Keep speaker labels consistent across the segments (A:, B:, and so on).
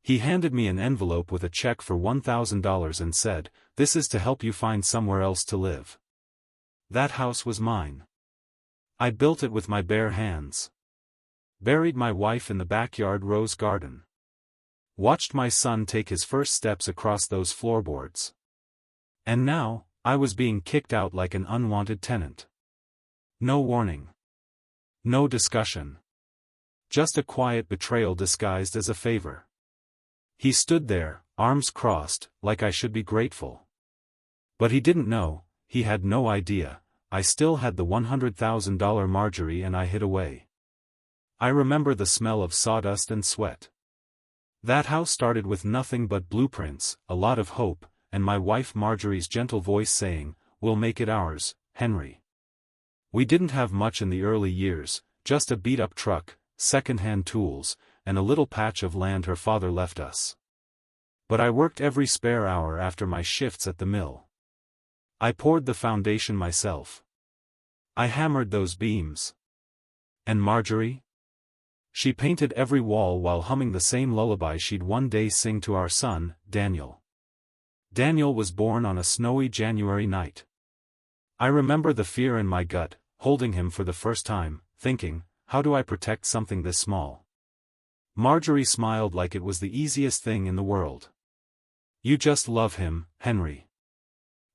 A: He handed me an envelope with a check for $1,000 and said, "This is to help you find somewhere else to live." That house was mine. I built it with my bare hands. Buried my wife in the backyard rose garden. Watched my son take his first steps across those floorboards. And now, I was being kicked out like an unwanted tenant. No warning. No discussion. Just a quiet betrayal disguised as a favor. He stood there, arms crossed, like I should be grateful. But he didn't know, he had no idea, I still had the $100,000 Marjorie and I hid away. I remember the smell of sawdust and sweat. That house started with nothing but blueprints, a lot of hope, and my wife Marjorie's gentle voice saying, "We'll make it ours, Henry." We didn't have much in the early years, just a beat-up truck, second-hand tools, and a little patch of land her father left us. But I worked every spare hour after my shifts at the mill. I poured the foundation myself. I hammered those beams. And Marjorie? She painted every wall while humming the same lullaby she'd one day sing to our son, Daniel. Daniel was born on a snowy January night. I remember the fear in my gut, holding him for the first time, thinking, how do I protect something this small? Marjorie smiled like it was the easiest thing in the world. "You just love him, Henry.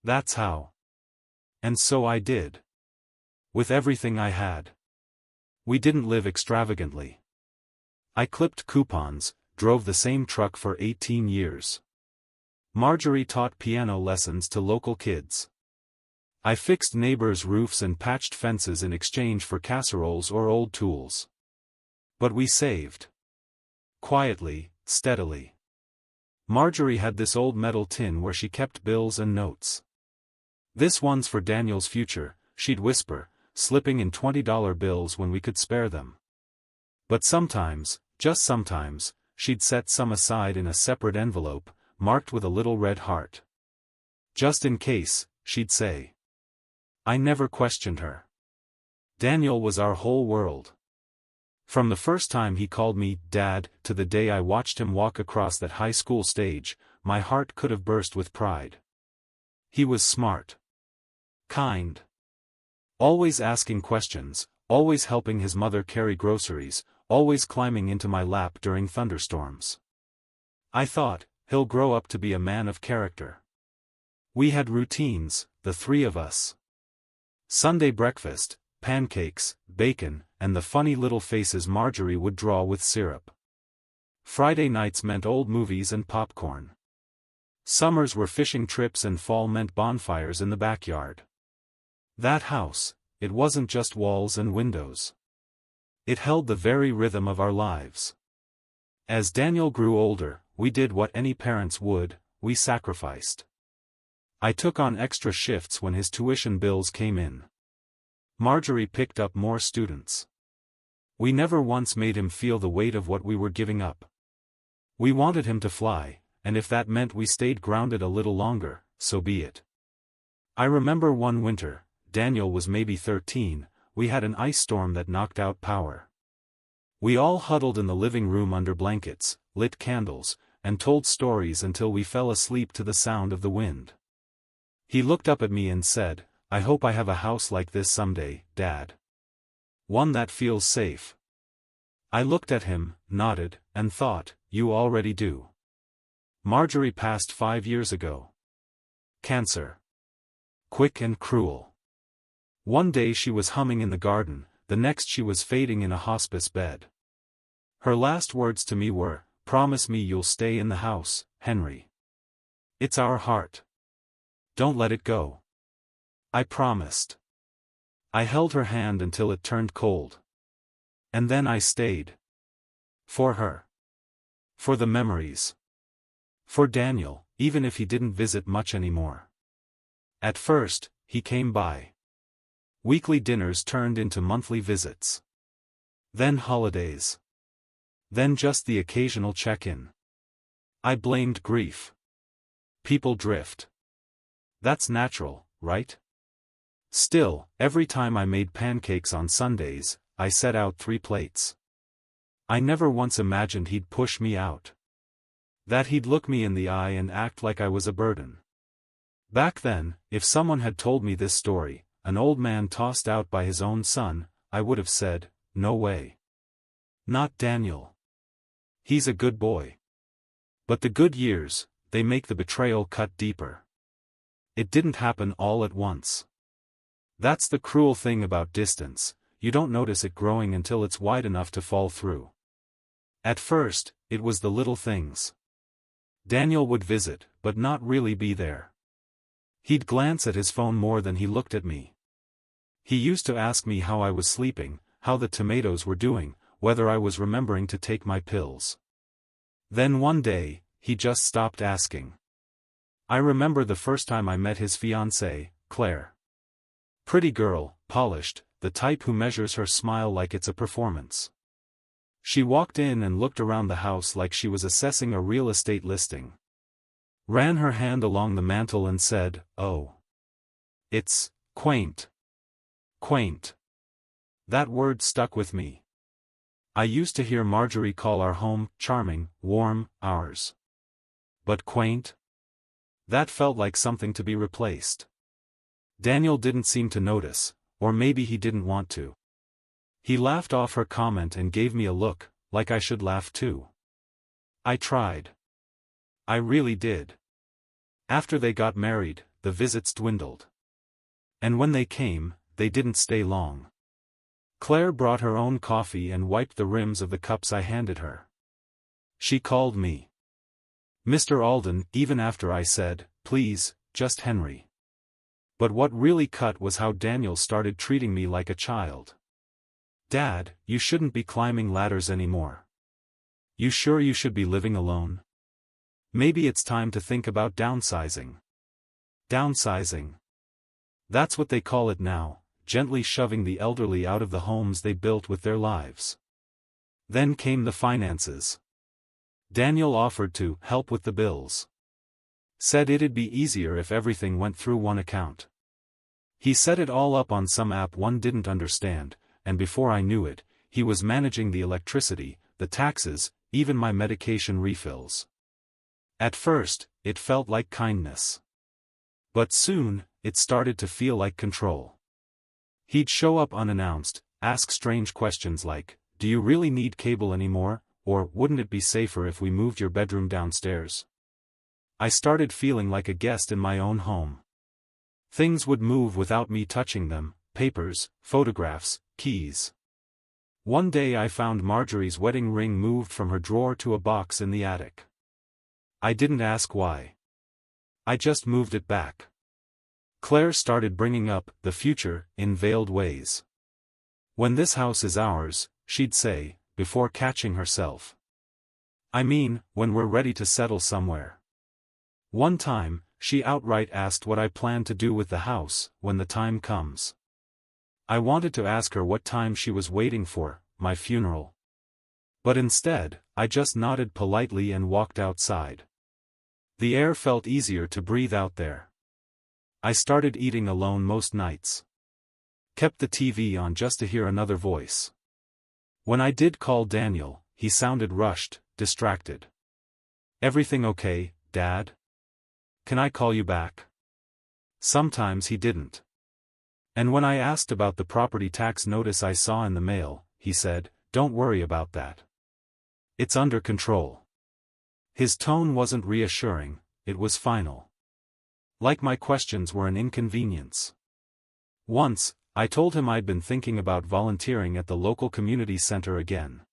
A: That's how." And so I did. With everything I had. We didn't live extravagantly. I clipped coupons, drove the same truck for 18 years. Marjorie taught piano lessons to local kids. I fixed neighbors' roofs and patched fences in exchange for casseroles or old tools. But we saved. Quietly, steadily. Marjorie had this old metal tin where she kept bills and notes. "This one's for Daniel's future," she'd whisper, slipping in $20 bills when we could spare them. But sometimes, just sometimes, she'd set some aside in a separate envelope, marked with a little red heart. "Just in case," she'd say. I never questioned her. Daniel was our whole world. From the first time he called me Dad to the day I watched him walk across that high school stage, my heart could have burst with pride. He was smart. Kind. Always asking questions, always helping his mother carry groceries, always climbing into my lap during thunderstorms. I thought, he'll grow up to be a man of character. We had routines, the three of us. Sunday breakfast, pancakes, bacon, and the funny little faces Marjorie would draw with syrup. Friday nights meant old movies and popcorn. Summers were fishing trips and fall meant bonfires in the backyard. That house, it wasn't just walls and windows. It held the very rhythm of our lives. As Daniel grew older, we did what any parents would, we sacrificed. I took on extra shifts when his tuition bills came in. Marjorie picked up more students. We never once made him feel the weight of what we were giving up. We wanted him to fly, and if that meant we stayed grounded a little longer, so be it. I remember one winter, Daniel was maybe 13, we had an ice storm that knocked out power. We all huddled in the living room under blankets, lit candles, and told stories until we fell asleep to the sound of the wind. He looked up at me and said, "I hope I have a house like this someday, Dad. One that feels safe." I looked at him, nodded, and thought, you already do. Marjorie passed 5 years ago. Cancer. Quick and cruel. One day she was humming in the garden, the next she was fading in a hospice bed. Her last words to me were, "Promise me you'll stay in the house, Henry. It's our heart. Don't let it go." I promised. I held her hand until it turned cold. And then I stayed. For her. For the memories. For Daniel, even if he didn't visit much anymore. At first, he came by. Weekly dinners turned into monthly visits. Then holidays. Then just the occasional check-in. I blamed grief. People drift. That's natural, right? Still, every time I made pancakes on Sundays, I set out 3 plates. I never once imagined he'd push me out. That he'd look me in the eye and act like I was a burden. Back then, if someone had told me this story, an old man tossed out by his own son, I would have said, no way. Not Daniel. He's a good boy. But the good years, they make the betrayal cut deeper. It didn't happen all at once. That's the cruel thing about distance, you don't notice it growing until it's wide enough to fall through. At first, it was the little things. Daniel would visit, but not really be there. He'd glance at his phone more than he looked at me. He used to ask me how I was sleeping, how the tomatoes were doing, whether I was remembering to take my pills. Then one day, he just stopped asking. I remember the first time I met his fiancée, Claire. Pretty girl, polished, the type who measures her smile like it's a performance. She walked in and looked around the house like she was assessing a real estate listing. Ran her hand along the mantel and said, "Oh. It's quaint." Quaint. That word stuck with me. I used to hear Marjorie call our home charming, warm, ours. But quaint? That felt like something to be replaced. Daniel didn't seem to notice, or maybe he didn't want to. He laughed off her comment and gave me a look, like I should laugh too. I tried. I really did. After they got married, the visits dwindled. And when they came, they didn't stay long. Claire brought her own coffee and wiped the rims of the cups I handed her. She called me Mr. Alden even after I said, "Please, just Henry." But what really cut was how Daniel started treating me like a child. "Dad, you shouldn't be climbing ladders anymore. You sure you should be living alone? Maybe it's time to think about downsizing." Downsizing. That's what they call it now, gently shoving the elderly out of the homes they built with their lives. Then came the finances. Daniel offered to help with the bills. Said it'd be easier if everything went through one account. He set it all up on some app one didn't understand, and before I knew it, he was managing the electricity, the taxes, even my medication refills. At first, it felt like kindness. But soon, it started to feel like control. He'd show up unannounced, ask strange questions like, "Do you really need cable anymore?" or "Wouldn't it be safer if we moved your bedroom downstairs?" I started feeling like a guest in my own home. Things would move without me touching them, papers, photographs, keys. One day I found Marjorie's wedding ring moved from her drawer to a box in the attic. I didn't ask why. I just moved it back. Claire started bringing up the future in veiled ways. "When this house is ours," she'd say, before catching herself. "I mean, when we're ready to settle somewhere." One time, she outright asked what I planned to do with the house when the time comes. I wanted to ask her what time she was waiting for, my funeral. But instead, I just nodded politely and walked outside. The air felt easier to breathe out there. I started eating alone most nights. Kept the TV on just to hear another voice. When I did call Daniel, he sounded rushed, distracted. "Everything okay, Dad? Can I call you back?" Sometimes he didn't. And when I asked about the property tax notice I saw in the mail, he said, "Don't worry about that. It's under control." His tone wasn't reassuring, it was final. Like my questions were an inconvenience. Once, I told him I'd been thinking about volunteering at the local community center again.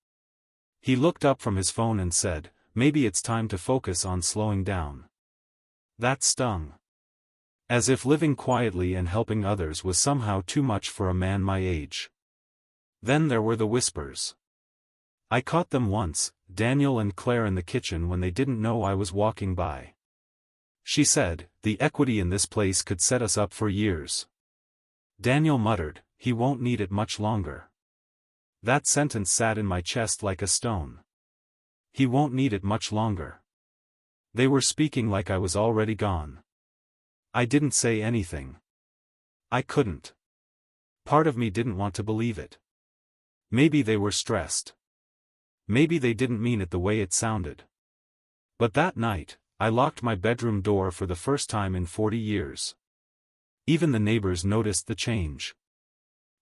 A: He looked up from his phone and said, "Maybe it's time to focus on slowing down." That stung. As if living quietly and helping others was somehow too much for a man my age. Then there were the whispers. I caught them once, Daniel and Claire in the kitchen when they didn't know I was walking by. She said, "The equity in this place could set us up for years." Daniel muttered, "He won't need it much longer." That sentence sat in my chest like a stone. He won't need it much longer. They were speaking like I was already gone. I didn't say anything. I couldn't. Part of me didn't want to believe it. Maybe they were stressed. Maybe they didn't mean it the way it sounded. But that night, I locked my bedroom door for the first time in 40 years. Even the neighbors noticed the change.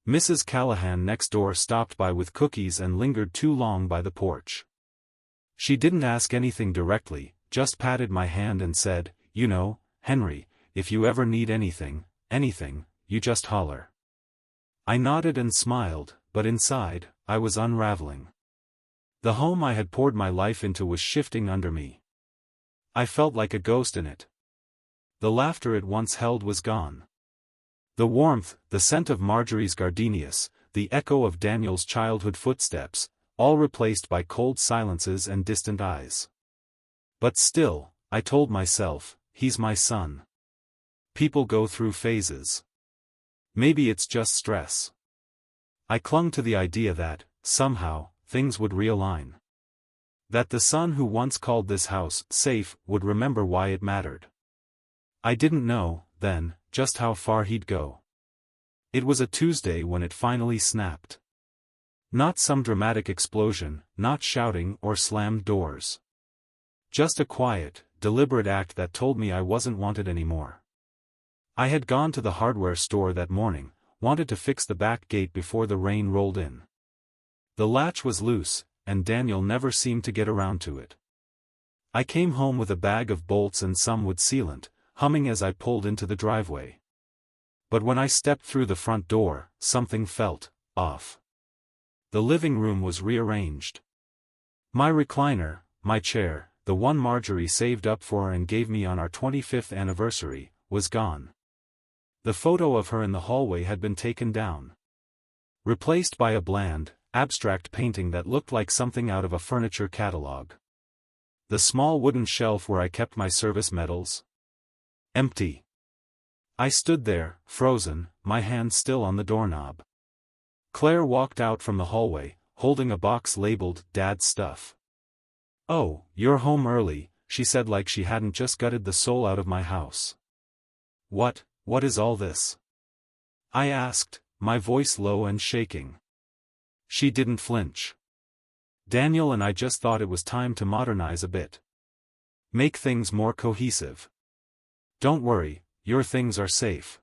A: Mrs. Callahan next door stopped by with cookies and lingered too long by the porch. She didn't ask anything directly, just patted my hand and said, "You know, Henry, if you ever need anything, you just holler." I nodded and smiled, but inside, I was unraveling. The home I had poured my life into was shifting under me. I felt like a ghost in it. The laughter it once held was gone. The warmth, the scent of Marjorie's gardenias, the echo of Daniel's childhood footsteps, all replaced by cold silences and distant eyes. But still, I told myself, he's my son. People go through phases. Maybe it's just stress. I clung to the idea that, somehow, things would realign. That the son who once called this house safe would remember why it mattered. I didn't know, then, just how far he'd go. It was a Tuesday when it finally snapped. Not some dramatic explosion, not shouting or slammed doors. Just a quiet, deliberate act that told me I wasn't wanted anymore. I had gone to the hardware store that morning, wanted to fix the back gate before the rain rolled in. The latch was loose, and Daniel never seemed to get around to it. I came home with a bag of bolts and some wood sealant, humming as I pulled into the driveway. But when I stepped through the front door, something felt off. The living room was rearranged. My recliner, my chair, the one Marjorie saved up for and gave me on our 25th anniversary, was gone. The photo of her in the hallway had been taken down. Replaced by a bland, abstract painting that looked like something out of a furniture catalog. The small wooden shelf where I kept my service medals? Empty. I stood there, frozen, my hand still on the doorknob. Claire walked out from the hallway, holding a box labeled "Dad's Stuff." "Oh, you're home early," she said like she hadn't just gutted the soul out of my house. What is all this?" I asked, my voice low and shaking. She didn't flinch. "Daniel and I just thought it was time to modernize a bit. Make things more cohesive. Don't worry, your things are safe.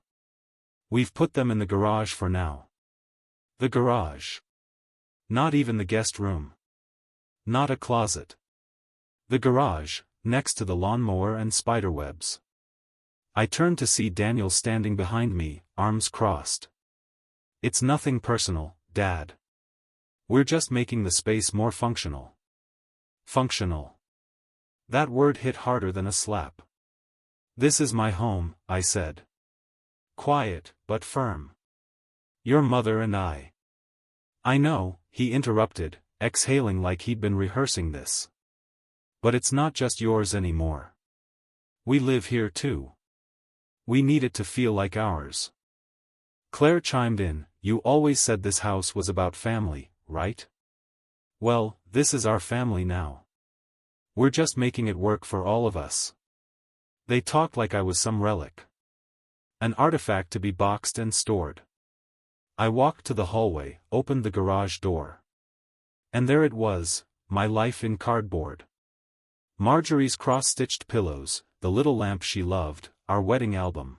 A: We've put them in the garage for now." The garage. Not even the guest room. Not a closet. The garage, next to the lawnmower and spiderwebs. I turned to see Daniel standing behind me, arms crossed. "It's nothing personal, Dad. We're just making the space more functional." Functional. That word hit harder than a slap. "This is my home," I said. Quiet, but firm. "Your mother and I." "I know," he interrupted, exhaling like he'd been rehearsing this. "But it's not just yours anymore. We live here too. We need it to feel like ours." Claire chimed in, "You always said this house was about family, right? Well, this is our family now. We're just making it work for all of us." They talked like I was some relic. An artifact to be boxed and stored. I walked to the hallway, opened the garage door. And there it was, my life in cardboard. Marjorie's cross-stitched pillows, the little lamp she loved, our wedding album.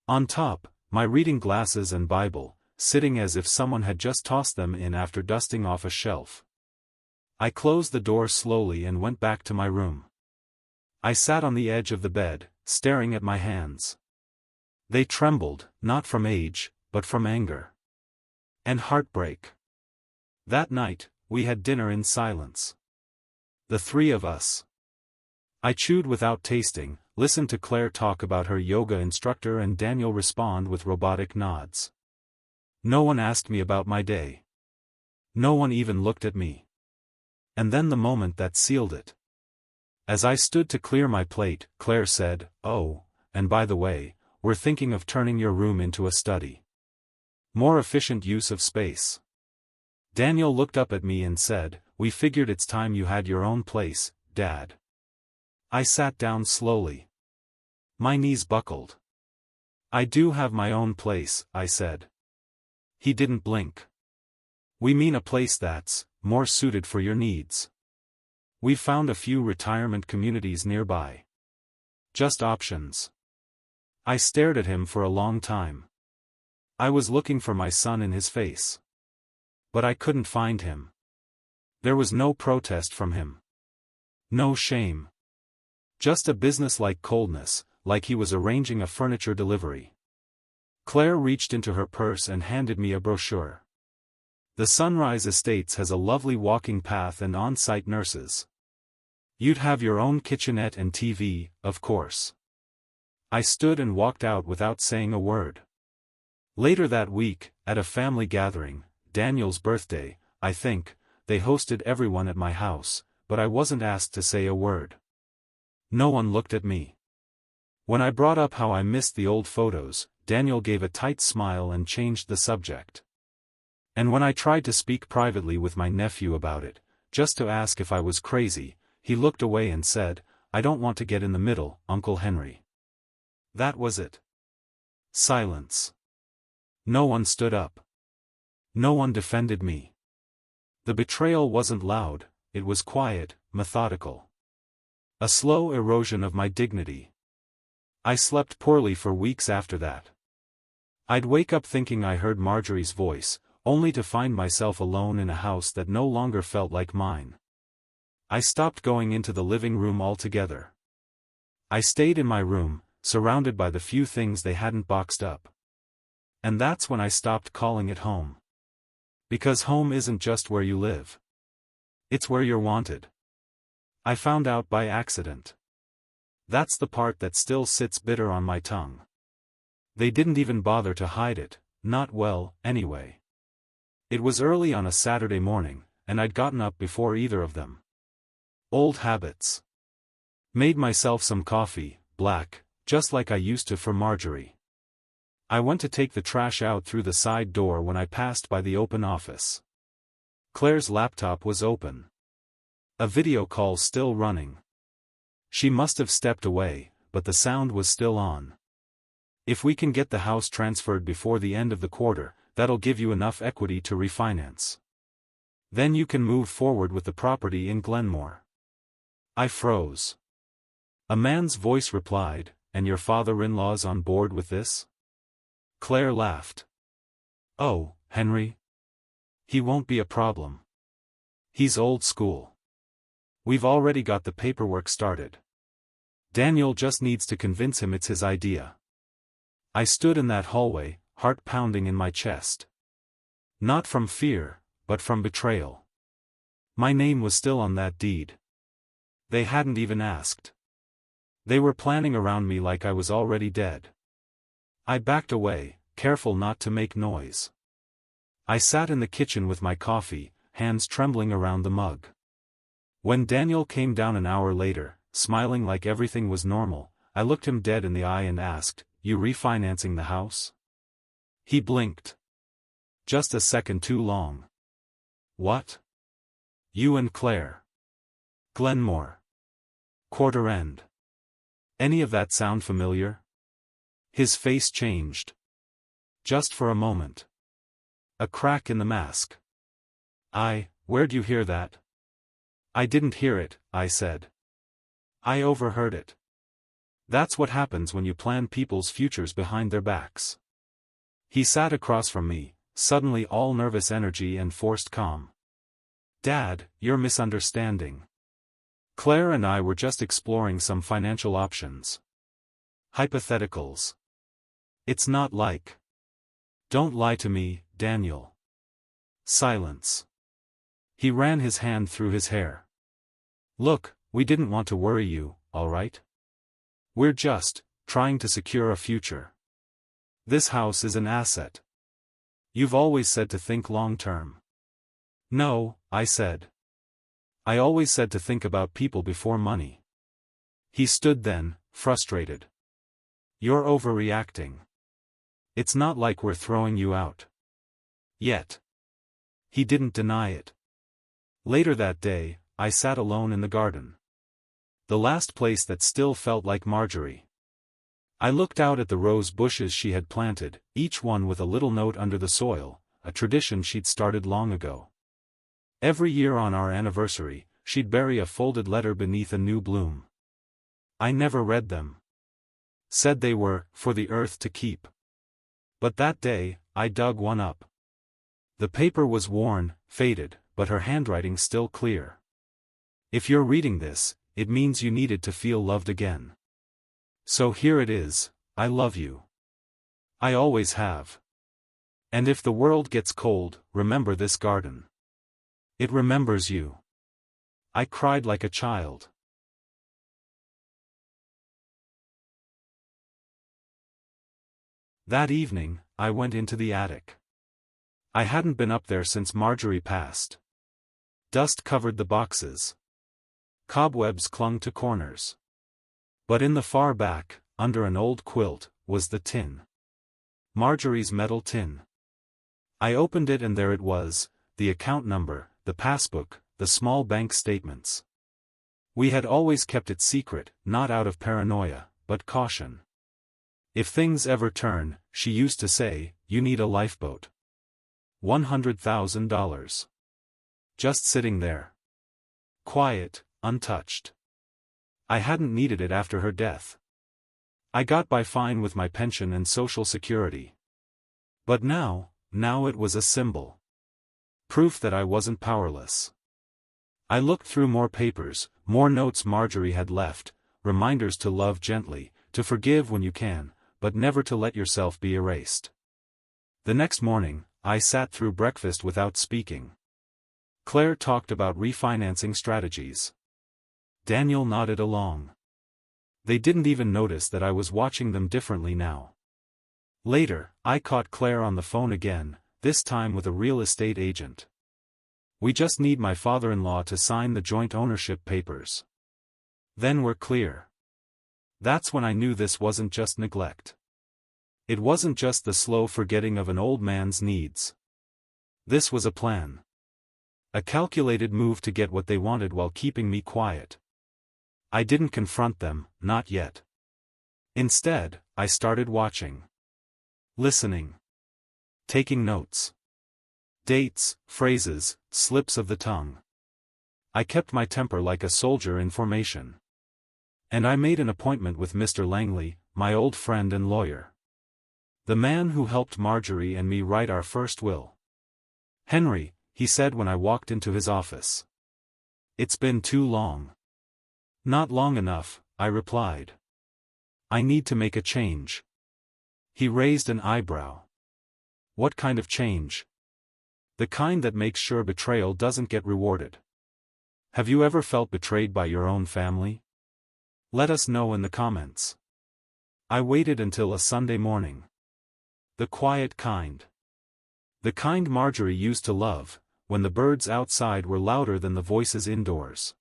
A: On top, my reading glasses and Bible, sitting as if someone had just tossed them in after dusting off a shelf. I closed the door slowly and went back to my room. I sat on the edge of the bed, staring at my hands. They trembled, not from age, but from anger. And heartbreak. That night, we had dinner in silence. The three of us. I chewed without tasting, listened to Claire talk about her yoga instructor and Daniel respond with robotic nods. No one asked me about my day. No one even looked at me. And then the moment that sealed it. As I stood to clear my plate, Claire said, "Oh, and by the way, we're thinking of turning your room into a study. More efficient use of space." Daniel looked up at me and said, "We figured it's time you had your own place, Dad." I sat down slowly. My knees buckled. "I do have my own place," I said. He didn't blink. "We mean a place that's more suited for your needs." We found a few retirement communities nearby. Just options. I stared at him for a long time. I was looking for my son in his face. But I couldn't find him. There was no protest from him. No shame. Just a business-like coldness, like he was arranging a furniture delivery. Claire reached into her purse and handed me a brochure. The Sunrise Estates has a lovely walking path and on-site nurses. You'd have your own kitchenette and TV, of course. I stood and walked out without saying a word. Later that week, at a family gathering, Daniel's birthday, I think, they hosted everyone at my house, but I wasn't asked to say a word. No one looked at me. When I brought up how I missed the old photos, Daniel gave a tight smile and changed the subject. And when I tried to speak privately with my nephew about it, just to ask if I was crazy, he looked away and said, "I don't want to get in the middle, Uncle Henry." That was it. Silence. No one stood up. No one defended me. The betrayal wasn't loud, it was quiet, methodical. A slow erosion of my dignity. I slept poorly for weeks after that. I'd wake up thinking I heard Marjorie's voice, only to find myself alone in a house that no longer felt like mine. I stopped going into the living room altogether. I stayed in my room, surrounded by the few things they hadn't boxed up. And that's when I stopped calling it home. Because home isn't just where you live. It's where you're wanted. I found out by accident. That's the part that still sits bitter on my tongue. They didn't even bother to hide it, not well, anyway. It was early on a Saturday morning, and I'd gotten up before either of them. Old habits. Made myself some coffee, black, just like I used to for Marjorie. I went to take the trash out through the side door when I passed by the open office. Claire's laptop was open. A video call still running. She must have stepped away, but the sound was still on. "If we can get the house transferred before the end of the quarter, that'll give you enough equity to refinance. Then you can move forward with the property in Glenmore." I froze. A man's voice replied, "And your father-in-law's on board with this?" Claire laughed. "Oh, Henry. He won't be a problem. He's old school. We've already got the paperwork started. Daniel just needs to convince him it's his idea." I stood in that hallway, heart pounding in my chest. Not from fear, but from betrayal. My name was still on that deed. They hadn't even asked. They were planning around me like I was already dead. I backed away, careful not to make noise. I sat in the kitchen with my coffee, hands trembling around the mug. When Daniel came down an hour later, smiling like everything was normal, I looked him dead in the eye and asked, "You refinancing the house?" He blinked. Just a second too long. "What? You and Claire? Glenmore? Quarter End? Any of that sound familiar?" His face changed. Just for a moment. A crack in the mask. Where'd you hear that?" "I didn't hear it," I said. "I overheard it. That's what happens when you plan people's futures behind their backs." He sat across from me, suddenly all nervous energy and forced calm. "Dad, you're misunderstanding. Claire and I were just exploring some financial options. Hypotheticals. It's not like." "Don't lie to me, Daniel." Silence. He ran his hand through his hair. "Look, we didn't want to worry you, all right? We're just trying to secure a future. This house is an asset. You've always said to think long-term." "No," I said. "I always said to think about people before money." He stood then, frustrated. "You're overreacting. It's not like we're throwing you out. Yet." He didn't deny it. Later that day, I sat alone in the garden. The last place that still felt like Marjorie. I looked out at the rose bushes she had planted, each one with a little note under the soil, a tradition she'd started long ago. Every year on our anniversary, she'd bury a folded letter beneath a new bloom. I never read them. Said they were for the earth to keep. But that day, I dug one up. The paper was worn, faded, but her handwriting still clear. If you're reading this, it means you needed to feel loved again. So here it is, I love you. I always have. And if the world gets cold, remember this garden. It remembers you. I cried like a child. That evening, I went into the attic. I hadn't been up there since Marjorie passed. Dust covered the boxes. Cobwebs clung to corners. But in the far back, under an old quilt, was the tin. Marjorie's metal tin. I opened it and there it was, the account number, the passbook, the small bank statements. We had always kept it secret, not out of paranoia, but caution. If things ever turn, she used to say, you need a lifeboat. $100,000. Just sitting there. Quiet, untouched. I hadn't needed it after her death. I got by fine with my pension and Social Security. But now it was a symbol. Proof that I wasn't powerless. I looked through more papers, more notes Marjorie had left, reminders to love gently, to forgive when you can, but never to let yourself be erased. The next morning, I sat through breakfast without speaking. Claire talked about refinancing strategies. Daniel nodded along. They didn't even notice that I was watching them differently now. Later, I caught Claire on the phone again, this time with a real estate agent. We just need my father-in-law to sign the joint ownership papers. Then we're clear. That's when I knew this wasn't just neglect. It wasn't just the slow forgetting of an old man's needs. This was a plan. A calculated move to get what they wanted while keeping me quiet. I didn't confront them, not yet. Instead, I started watching. Listening. Taking notes. Dates, phrases, slips of the tongue. I kept my temper like a soldier in formation. And I made an appointment with Mr. Langley, my old friend and lawyer. The man who helped Marjorie and me write our first will. Henry, he said when I walked into his office. It's been too long. Not long enough, I replied. I need to make a change. He raised an eyebrow. What kind of change? The kind that makes sure betrayal doesn't get rewarded. Have you ever felt betrayed by your own family? Let us know in the comments. I waited until a Sunday morning. The quiet kind. The kind Marjorie used to love, when the birds outside were louder than the voices indoors.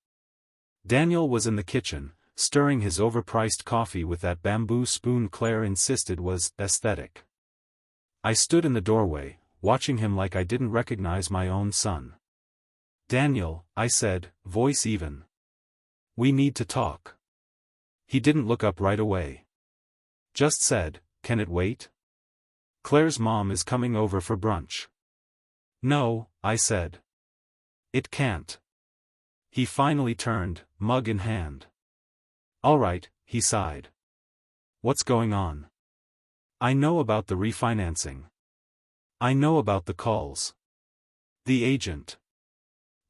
A: Daniel was in the kitchen, stirring his overpriced coffee with that bamboo spoon Claire insisted was aesthetic. I stood in the doorway, watching him like I didn't recognize my own son. Daniel, I said, voice even. We need to talk. He didn't look up right away. Just said, can it wait? Claire's mom is coming over for brunch. No, I said. It can't. He finally turned, mug in hand. All right, he sighed. What's going on? I know about the refinancing. I know about the calls. The agent.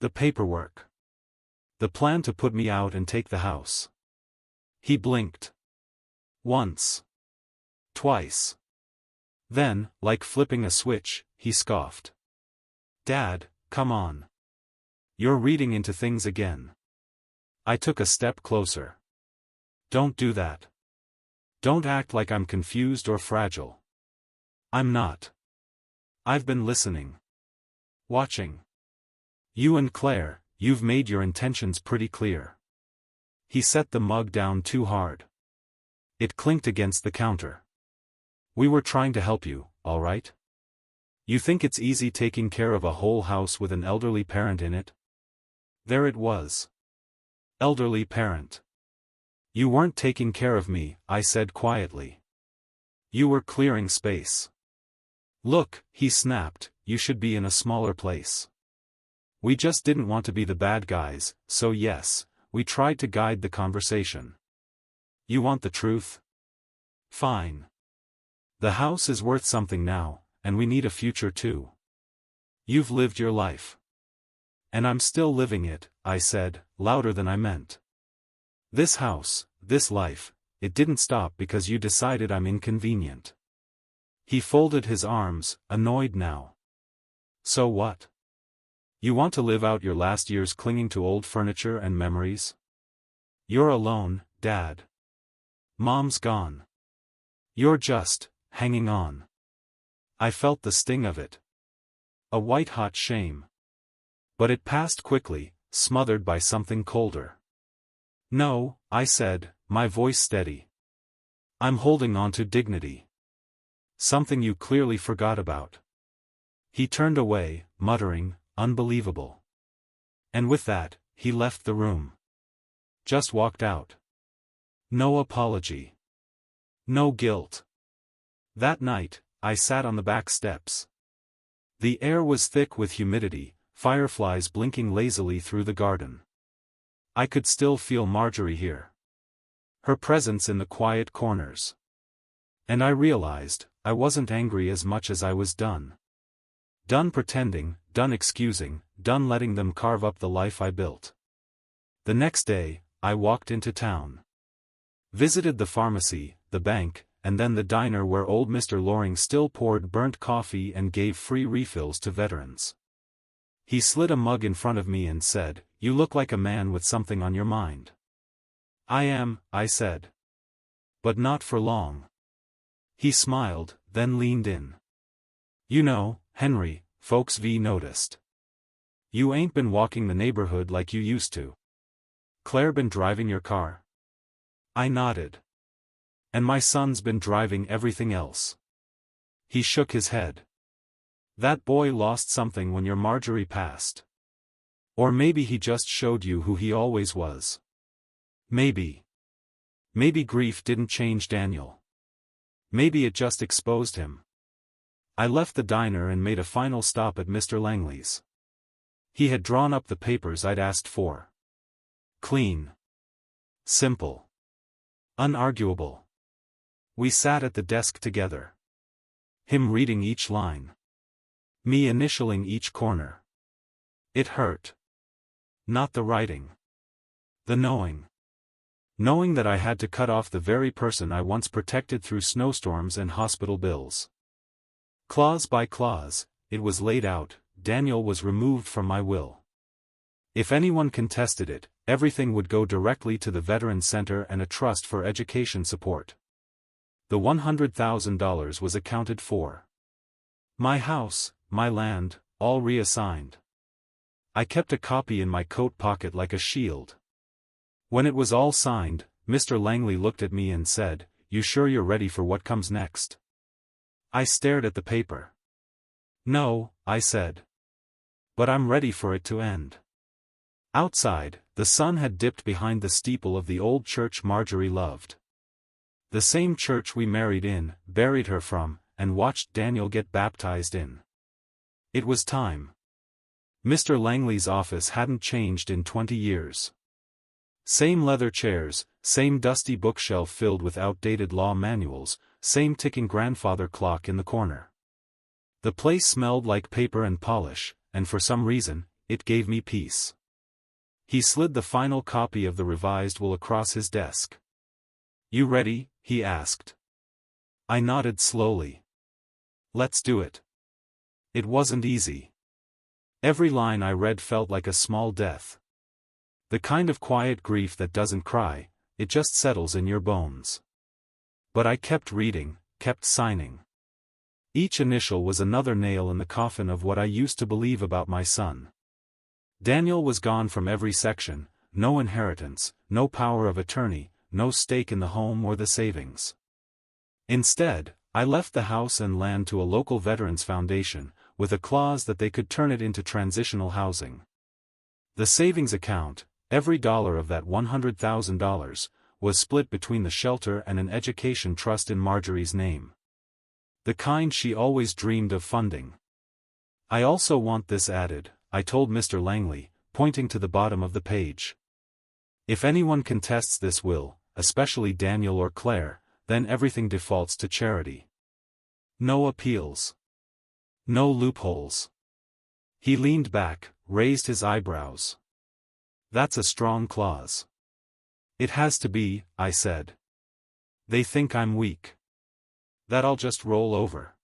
A: The paperwork. The plan to put me out and take the house. He blinked. Once. Twice. Then, like flipping a switch, he scoffed. Dad, come on. You're reading into things again. I took a step closer. Don't do that. Don't act like I'm confused or fragile. I'm not. I've been listening. Watching. You and Claire, you've made your intentions pretty clear. He set the mug down too hard. It clinked against the counter. We were trying to help you, all right? You think it's easy taking care of a whole house with an elderly parent in it? There it was. Elderly parent. You weren't taking care of me, I said quietly. You were clearing space. Look, he snapped, you should be in a smaller place. We just didn't want to be the bad guys, so yes, we tried to guide the conversation. You want the truth? Fine. The house is worth something now, and we need a future too. You've lived your life. And I'm still living it, I said, louder than I meant. This house, this life, it didn't stop because you decided I'm inconvenient. He folded his arms, annoyed now. So what? You want to live out your last years clinging to old furniture and memories? You're alone, Dad. Mom's gone. You're just hanging on. I felt the sting of it. A white-hot shame. But it passed quickly, smothered by something colder. No, I said, my voice steady. I'm holding on to dignity. Something you clearly forgot about. He turned away, muttering, unbelievable. And with that, he left the room. Just walked out. No apology. No guilt. That night, I sat on the back steps. The air was thick with humidity, fireflies blinking lazily through the garden. I could still feel Marjorie here. Her presence in the quiet corners. And I realized, I wasn't angry as much as I was done. Done pretending, done excusing, done letting them carve up the life I built. The next day, I walked into town. Visited the pharmacy, the bank, and then the diner where old Mr. Loring still poured burnt coffee and gave free refills to veterans. He slid a mug in front of me and said, "You look like a man with something on your mind." "I am," I said. "But not for long." He smiled, then leaned in. "You know, Henry, folks V noticed. You ain't been walking the neighborhood like you used to. Claire been driving your car?" I nodded. "And my son's been driving everything else." He shook his head. "That boy lost something when your Marjorie passed. Or maybe he just showed you who he always was. Maybe. Maybe grief didn't change Daniel. Maybe it just exposed him." I left the diner and made a final stop at Mr. Langley's. He had drawn up the papers I'd asked for. Clean. Simple. Unarguable. We sat at the desk together. Him reading each line. Me initialing each corner. It hurt. Not the writing. The knowing. Knowing that I had to cut off the very person I once protected through snowstorms and hospital bills. Clause by clause, it was laid out, Daniel was removed from my will. If anyone contested it, everything would go directly to the Veterans Center and a trust for education support. The $100,000 was accounted for. My house, my land, all reassigned. I kept a copy in my coat pocket like a shield. When it was all signed, Mr. Langley looked at me and said, "You sure you're ready for what comes next?" I stared at the paper. "No," I said. "But I'm ready for it to end." Outside, the sun had dipped behind the steeple of the old church Marjorie loved. The same church we married in, buried her from, and watched Daniel get baptized in. It was time. Mr. Langley's office hadn't changed in 20 years. Same leather chairs, same dusty bookshelf filled with outdated law manuals, same ticking grandfather clock in the corner. The place smelled like paper and polish, and for some reason, it gave me peace. He slid the final copy of the revised will across his desk. "You ready?" he asked. I nodded slowly. "Let's do it." It wasn't easy. Every line I read felt like a small death. The kind of quiet grief that doesn't cry, it just settles in your bones. But I kept reading, kept signing. Each initial was another nail in the coffin of what I used to believe about my son. Daniel was gone from every section, no inheritance, no power of attorney, no stake in the home or the savings. Instead, I left the house and land to a local veterans foundation, with a clause that they could turn it into transitional housing. The savings account, every dollar of that $100,000, was split between the shelter and an education trust in Marjorie's name. The kind she always dreamed of funding. "I also want this added," I told Mr. Langley, pointing to the bottom of the page. If anyone contests this will, especially Daniel or Claire, then everything defaults to charity. No appeals. No loopholes. He leaned back, raised his eyebrows. That's a strong clause. It has to be, I said. They think I'm weak. That I'll just roll over.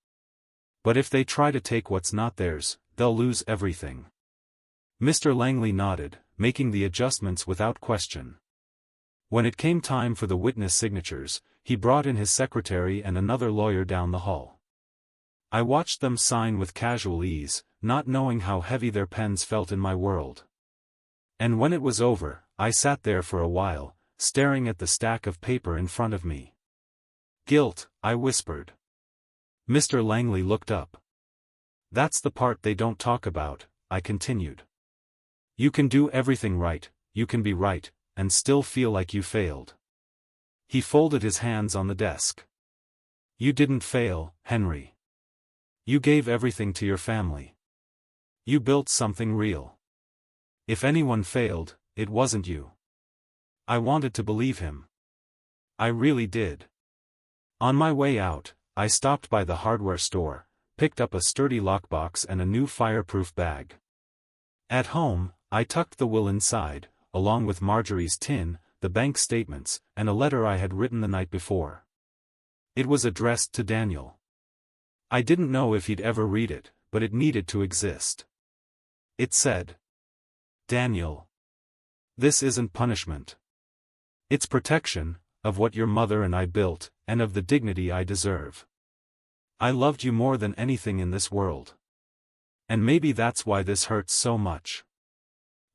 A: But if they try to take what's not theirs, they'll lose everything. Mr. Langley nodded, making the adjustments without question. When it came time for the witness signatures, he brought in his secretary and another lawyer down the hall. I watched them sign with casual ease, not knowing how heavy their pens felt in my world. And when it was over, I sat there for a while, staring at the stack of paper in front of me. Guilt, I whispered. Mr. Langley looked up. That's the part they don't talk about, I continued. You can do everything right, you can be right, and still feel like you failed. He folded his hands on the desk. You didn't fail, Henry. You gave everything to your family. You built something real. If anyone failed, it wasn't you. I wanted to believe him. I really did. On my way out, I stopped by the hardware store, picked up a sturdy lockbox and a new fireproof bag. At home, I tucked the will inside, along with Marjorie's tin, the bank statements, and a letter I had written the night before. It was addressed to Daniel. I didn't know if he'd ever read it, but it needed to exist. It said, Daniel. This isn't punishment. It's protection, of what your mother and I built, and of the dignity I deserve. I loved you more than anything in this world. And maybe that's why this hurts so much.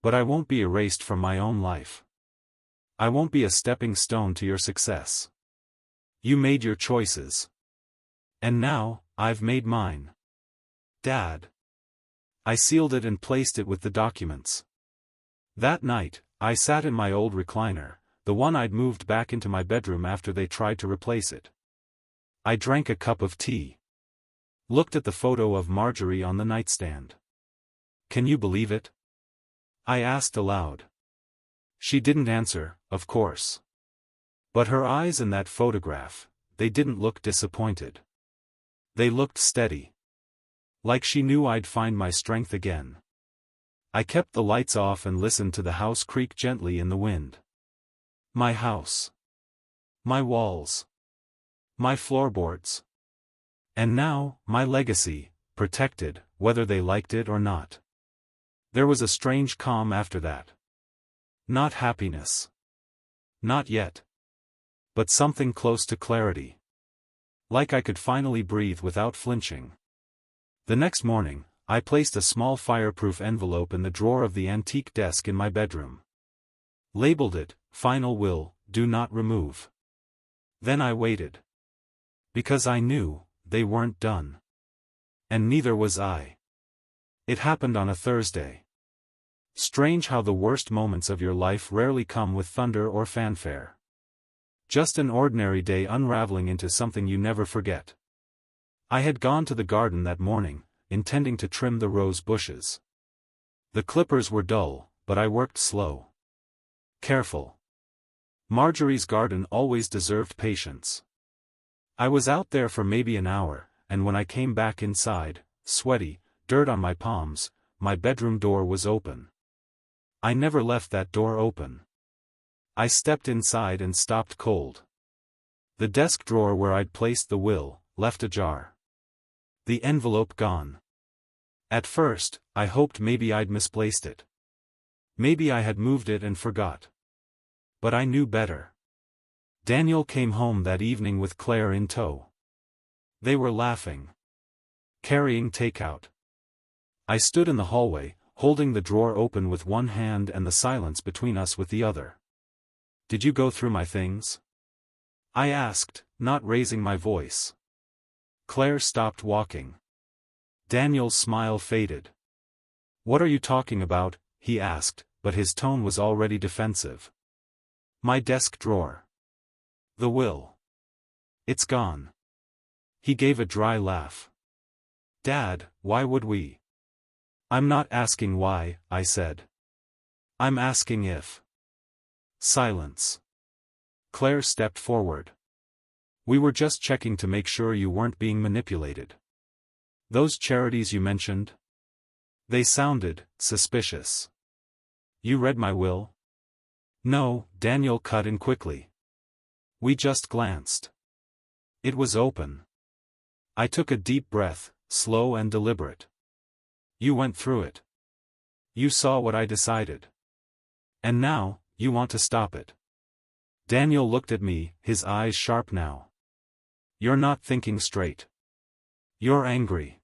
A: But I won't be erased from my own life. I won't be a stepping stone to your success. You made your choices. And now, I've made mine. Dad. I sealed it and placed it with the documents. That night, I sat in my old recliner, the one I'd moved back into my bedroom after they tried to replace it. I drank a cup of tea. Looked at the photo of Marjorie on the nightstand. Can you believe it? I asked aloud. She didn't answer, of course. But her eyes in that photograph, they didn't look disappointed. They looked steady. Like she knew I'd find my strength again. I kept the lights off and listened to the house creak gently in the wind. My house. My walls. My floorboards. And now, my legacy, protected, whether they liked it or not. There was a strange calm after that. Not happiness. Not yet. But something close to clarity. Like I could finally breathe without flinching. The next morning, I placed a small fireproof envelope in the drawer of the antique desk in my bedroom. Labeled it, Final Will, Do Not Remove. Then I waited. Because I knew, they weren't done. And neither was I. It happened on a Thursday. Strange how the worst moments of your life rarely come with thunder or fanfare. Just an ordinary day unraveling into something you never forget. I had gone to the garden that morning, intending to trim the rose bushes. The clippers were dull, but I worked slow. Careful. Marjorie's garden always deserved patience. I was out there for maybe an hour, and when I came back inside, sweaty, dirt on my palms, my bedroom door was open. I never left that door open. I stepped inside and stopped cold. The desk drawer where I'd placed the will, left ajar. The envelope gone. At first, I hoped maybe I'd misplaced it. Maybe I had moved it and forgot. But I knew better. Daniel came home that evening with Claire in tow. They were laughing. Carrying takeout. I stood in the hallway, holding the drawer open with one hand and the silence between us with the other. Did you go through my things? I asked, not raising my voice. Claire stopped walking. Daniel's smile faded. What are you talking about? He asked, but his tone was already defensive. My desk drawer. The will. It's gone. He gave a dry laugh. Dad, why would we? I'm not asking why, I said. I'm asking if. Silence. Claire stepped forward. We were just checking to make sure you weren't being manipulated. Those charities you mentioned? They sounded suspicious. You read my will? No, Daniel cut in quickly. We just glanced. It was open. I took a deep breath, slow and deliberate. You went through it. You saw what I decided. And now, you want to stop it. Daniel looked at me, his eyes sharp now. You're not thinking straight. You're angry.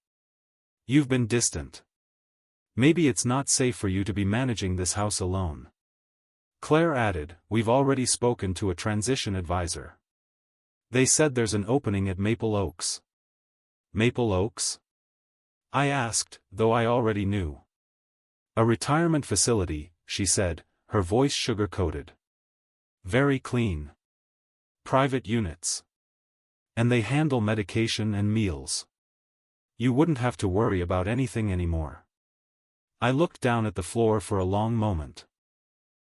A: You've been distant. Maybe it's not safe for you to be managing this house alone. Claire added, we've already spoken to a transition advisor. They said there's an opening at Maple Oaks. Maple Oaks? I asked, though I already knew. A retirement facility, she said, her voice sugar-coated. Very clean. Private units. And they handle medication and meals. You wouldn't have to worry about anything anymore. I looked down at the floor for a long moment.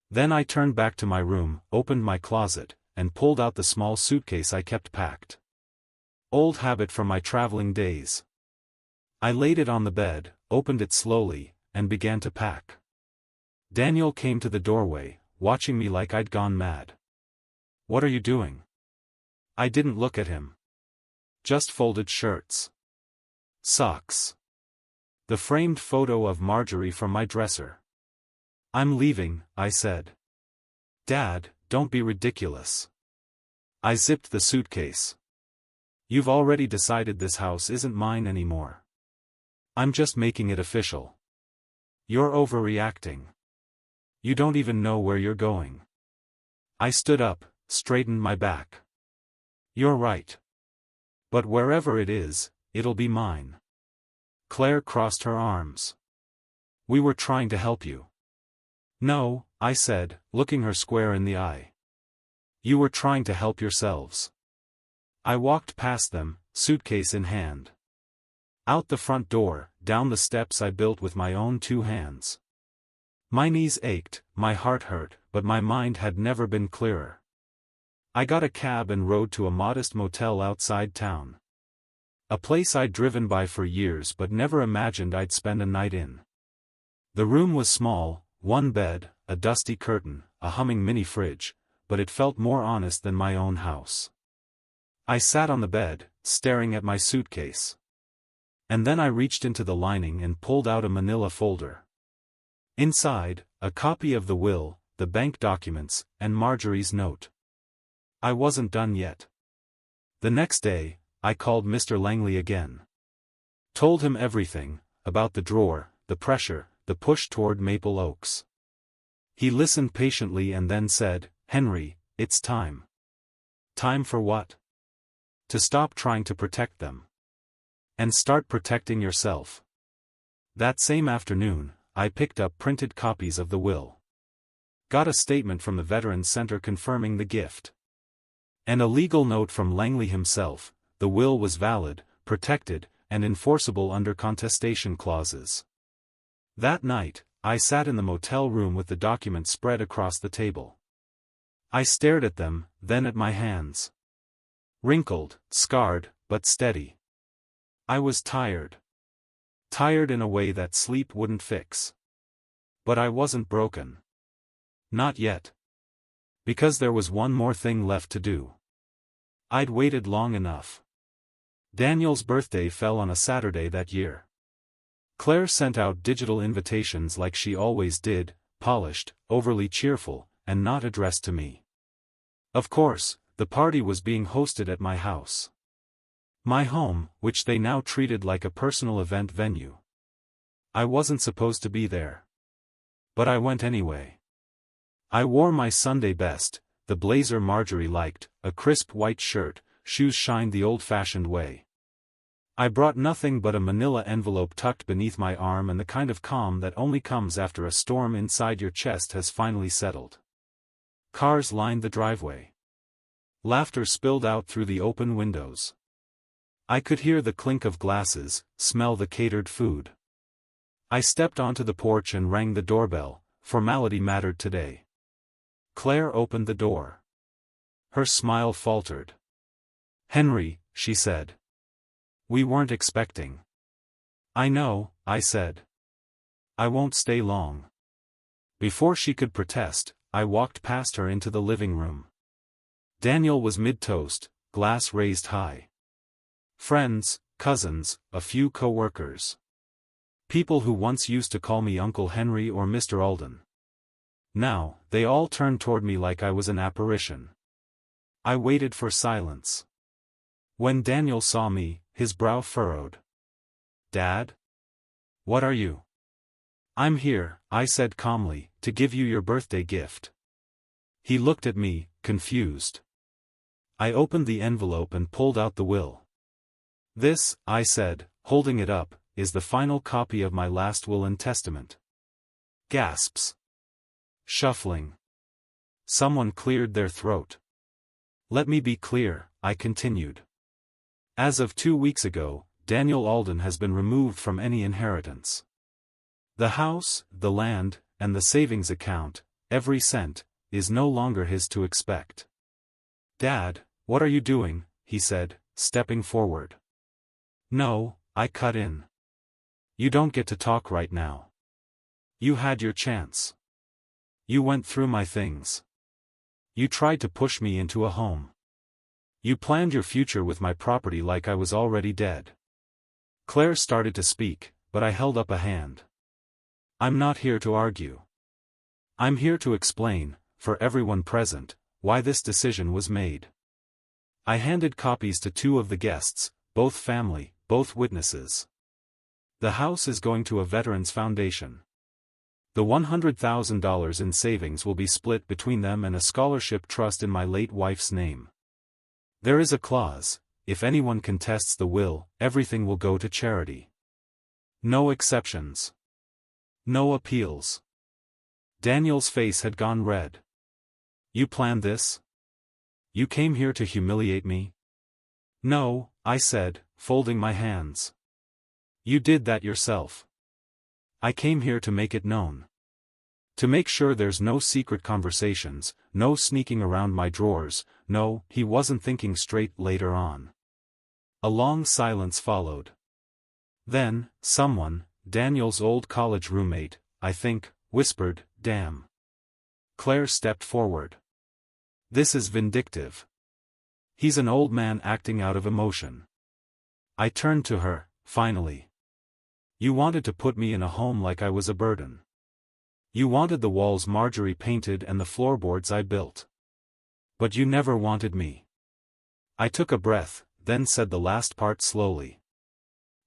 A: Then I turned back to my room, opened my closet, and pulled out the small suitcase I kept packed. Old habit from my traveling days. I laid it on the bed, opened it slowly, and began to pack. Daniel came to the doorway, watching me like I'd gone mad. What are you doing? I didn't look at him. Just folded shirts. Socks. The framed photo of Marjorie from my dresser. I'm leaving, I said. Dad, don't be ridiculous. I zipped the suitcase. You've already decided this house isn't mine anymore. I'm just making it official. You're overreacting. You don't even know where you're going. I stood up, straightened my back. You're right. But wherever it is, it'll be mine. Claire crossed her arms. We were trying to help you. No, I said, looking her square in the eye. You were trying to help yourselves. I walked past them, suitcase in hand. Out the front door, down the steps I built with my own 2 hands. My knees ached, my heart hurt, but my mind had never been clearer. I got a cab and rode to a modest motel outside town. A place I'd driven by for years but never imagined I'd spend a night in. The room was small, 1 bed, a dusty curtain, a humming mini fridge, but it felt more honest than my own house. I sat on the bed, staring at my suitcase. And then I reached into the lining and pulled out a manila folder. Inside, a copy of the will, the bank documents, and Marjorie's note. I wasn't done yet. The next day, I called Mr. Langley again. Told him everything, about the drawer, the pressure, the push toward Maple Oaks. He listened patiently and then said, Henry, it's time. Time for what? To stop trying to protect them. And start protecting yourself. That same afternoon, I picked up printed copies of the will. Got a statement from the Veterans Center confirming the gift. And a legal note from Langley himself. The will was valid, protected, and enforceable under contestation clauses. That night, I sat in the motel room with the documents spread across the table. I stared at them, then at my hands. Wrinkled, scarred, but steady. I was tired. Tired in a way that sleep wouldn't fix. But I wasn't broken. Not yet. Because there was one more thing left to do. I'd waited long enough. Daniel's birthday fell on a Saturday that year. Claire sent out digital invitations like she always did, polished, overly cheerful, and not addressed to me. Of course, the party was being hosted at my house. My home, which they now treated like a personal event venue. I wasn't supposed to be there. But I went anyway. I wore my Sunday best, the blazer Marjorie liked, a crisp white shirt, shoes shined the old-fashioned way. I brought nothing but a manila envelope tucked beneath my arm and the kind of calm that only comes after a storm inside your chest has finally settled. Cars lined the driveway. Laughter spilled out through the open windows. I could hear the clink of glasses, smell the catered food. I stepped onto the porch and rang the doorbell. Formality mattered today. Claire opened the door. Her smile faltered. "Henry," she said. "We weren't expecting." "I know," I said. "I won't stay long." Before she could protest, I walked past her into the living room. Daniel was mid-toast, glass raised high. Friends, cousins, a few co-workers. People who once used to call me Uncle Henry or Mr. Alden. Now, they all turned toward me like I was an apparition. I waited for silence. When Daniel saw me, his brow furrowed. "Dad? What are you?" "I'm here," I said calmly, "to give you your birthday gift." He looked at me, confused. I opened the envelope and pulled out the will. "This," I said, holding it up, "is the final copy of my last will and testament." Gasps. Shuffling. Someone cleared their throat. "Let me be clear," I continued. "As of 2 weeks ago, Daniel Alden has been removed from any inheritance. The house, the land, and the savings account, every cent, is no longer his to expect." "Dad, what are you doing?" he said, stepping forward. "No," I cut in. "You don't get to talk right now. You had your chance. You went through my things. You tried to push me into a home. You planned your future with my property like I was already dead." Claire started to speak, but I held up a hand. "I'm not here to argue. I'm here to explain, for everyone present, why this decision was made." I handed copies to 2 of the guests, both family, both witnesses. "The house is going to a veterans foundation. The $100,000 in savings will be split between them and a scholarship trust in my late wife's name. There is a clause, if anyone contests the will, everything will go to charity. No exceptions. No appeals." Daniel's face had gone red. "You planned this? You came here to humiliate me?" "No," I said, folding my hands. "You did that yourself. I came here to make it known. To make sure there's no secret conversations, no sneaking around my drawers, no, he wasn't thinking straight later on." A long silence followed. Then, someone, Daniel's old college roommate, I think, whispered, "Damn." Claire stepped forward. "This is vindictive. He's an old man acting out of emotion." I turned to her, finally. "You wanted to put me in a home like I was a burden. You wanted the walls Marjorie painted and the floorboards I built. But you never wanted me." I took a breath, then said the last part slowly.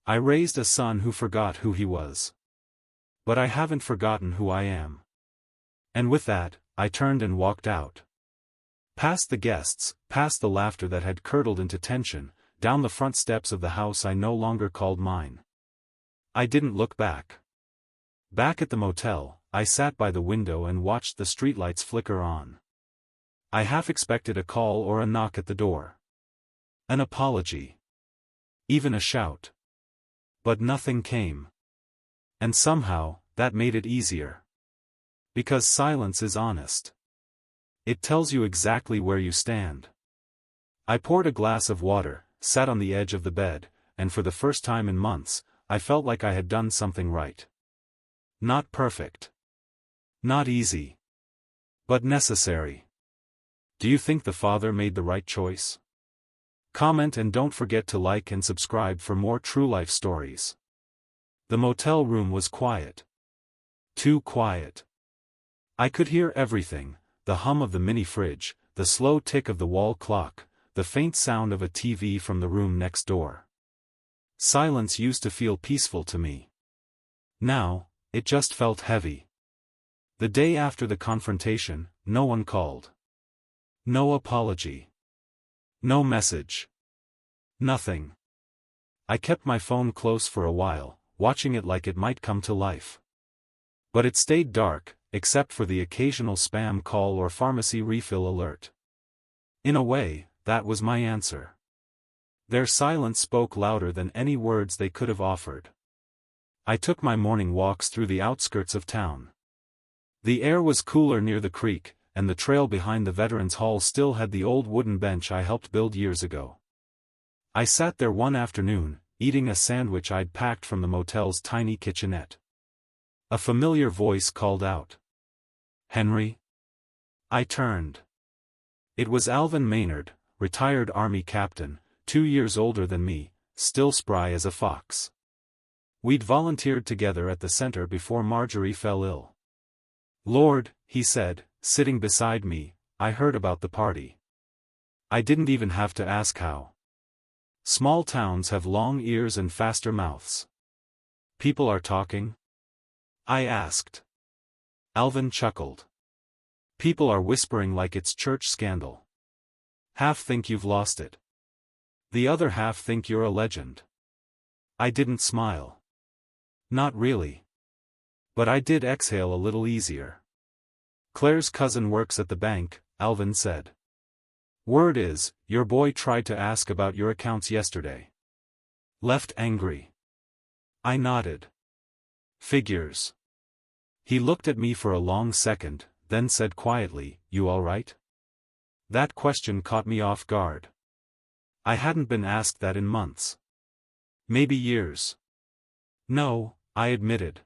A: "I raised a son who forgot who he was. But I haven't forgotten who I am." And with that, I turned and walked out. Past the guests, past the laughter that had curdled into tension, down the front steps of the house I no longer called mine. I didn't look back. Back at the motel, I sat by the window and watched the streetlights flicker on. I half expected a call or a knock at the door. An apology. Even a shout. But nothing came. And somehow, that made it easier. Because silence is honest. It tells you exactly where you stand. I poured a glass of water, sat on the edge of the bed, and for the first time in months, I felt like I had done something right. Not perfect. Not easy. But necessary. Do you think the father made the right choice? Comment and don't forget to like and subscribe for more true life stories. The motel room was quiet. Too quiet. I could hear everything, the hum of the mini fridge, the slow tick of the wall clock, the faint sound of a TV from the room next door. Silence used to feel peaceful to me. Now, it just felt heavy. The day after the confrontation, no one called. No apology. No message. Nothing. I kept my phone close for a while, watching it like it might come to life. But it stayed dark, except for the occasional spam call or pharmacy refill alert. In a way, that was my answer. Their silence spoke louder than any words they could have offered. I took my morning walks through the outskirts of town. The air was cooler near the creek, and the trail behind the Veterans Hall still had the old wooden bench I helped build years ago. I sat there one afternoon, eating a sandwich I'd packed from the motel's tiny kitchenette. A familiar voice called out. "Henry?" I turned. It was Alvin Maynard, retired Army captain, 2 years older than me, still spry as a fox. We'd volunteered together at the center before Marjorie fell ill. "Lord," he said, sitting beside me, "I heard about the party. I didn't even have to ask how. Small towns have long ears and faster mouths. People are talking?" I asked. Alvin chuckled. "People are whispering like it's church scandal. Half think you've lost it. The other half think you're a legend." I didn't smile. Not really. But I did exhale a little easier. "Claire's cousin works at the bank," Alvin said. "Word is, your boy tried to ask about your accounts yesterday. Left angry." I nodded. "Figures." He looked at me for a long second, then said quietly, "You all right?" That question caught me off guard. I hadn't been asked that in months. Maybe years. "No," I admitted.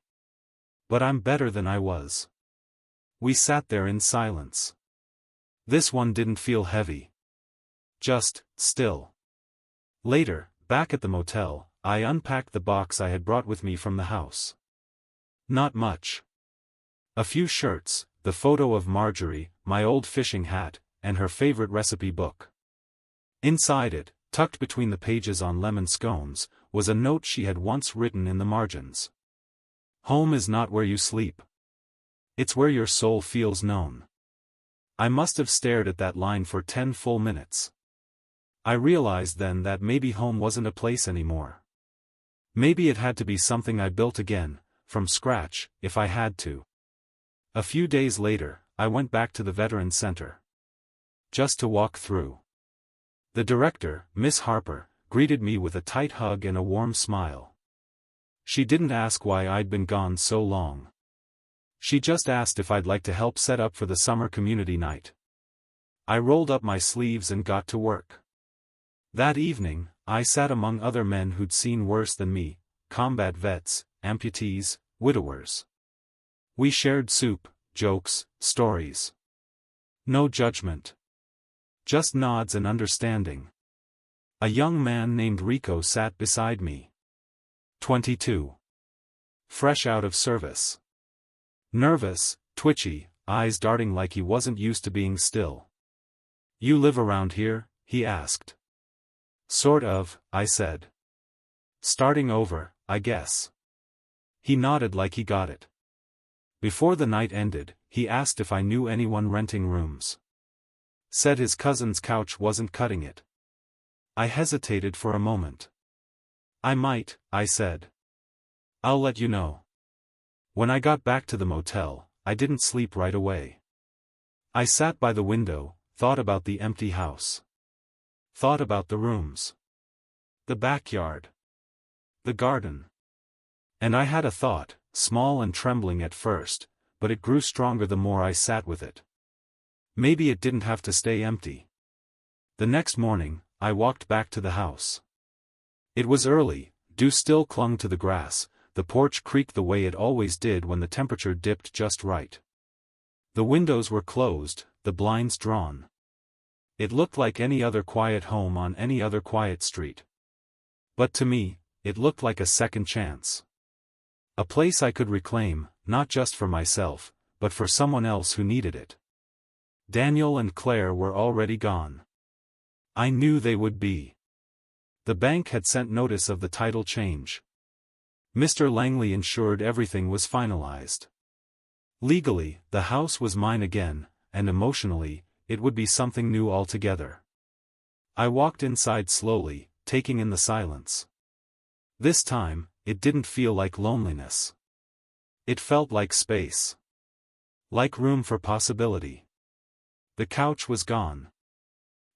A: "But I'm better than I was." We sat there in silence. This one didn't feel heavy. Just still. Later, back at the motel, I unpacked the box I had brought with me from the house. Not much. A few shirts, the photo of Marjorie, my old fishing hat, and her favorite recipe book. Inside it, tucked between the pages on lemon scones, was a note she had once written in the margins. "Home is not where you sleep. It's where your soul feels known." I must have stared at that line for 10 full minutes. I realized then that maybe home wasn't a place anymore. Maybe it had to be something I built again, from scratch, if I had to. A few days later, I went back to the Veterans Center. Just to walk through. The director, Miss Harper, greeted me with a tight hug and a warm smile. She didn't ask why I'd been gone so long. She just asked if I'd like to help set up for the summer community night. I rolled up my sleeves and got to work. That evening, I sat among other men who'd seen worse than me, combat vets, amputees, widowers. We shared soup, jokes, stories. No judgment. Just nods and understanding. A young man named Rico sat beside me. 22. Fresh out of service. Nervous, twitchy, eyes darting like he wasn't used to being still. "You live around here?" he asked. "Sort of," I said. "Starting over, I guess." He nodded like he got it. Before the night ended, he asked if I knew anyone renting rooms. Said his cousin's couch wasn't cutting it. I hesitated for a moment. "I might," I said. "I'll let you know." When I got back to the motel, I didn't sleep right away. I sat by the window, thought about the empty house. Thought about the rooms. The backyard. The garden. And I had a thought, small and trembling at first, but it grew stronger the more I sat with it. Maybe it didn't have to stay empty. The next morning, I walked back to the house. It was early, dew still clung to the grass, the porch creaked the way it always did when the temperature dipped just right. The windows were closed, the blinds drawn. It looked like any other quiet home on any other quiet street. But to me, it looked like a second chance. A place I could reclaim, not just for myself, but for someone else who needed it. Daniel and Claire were already gone. I knew they would be. The bank had sent notice of the title change. Mr. Langley ensured everything was finalized. Legally, the house was mine again, and emotionally, it would be something new altogether. I walked inside slowly, taking in the silence. This time, it didn't feel like loneliness. It felt like space. Like room for possibility. The couch was gone.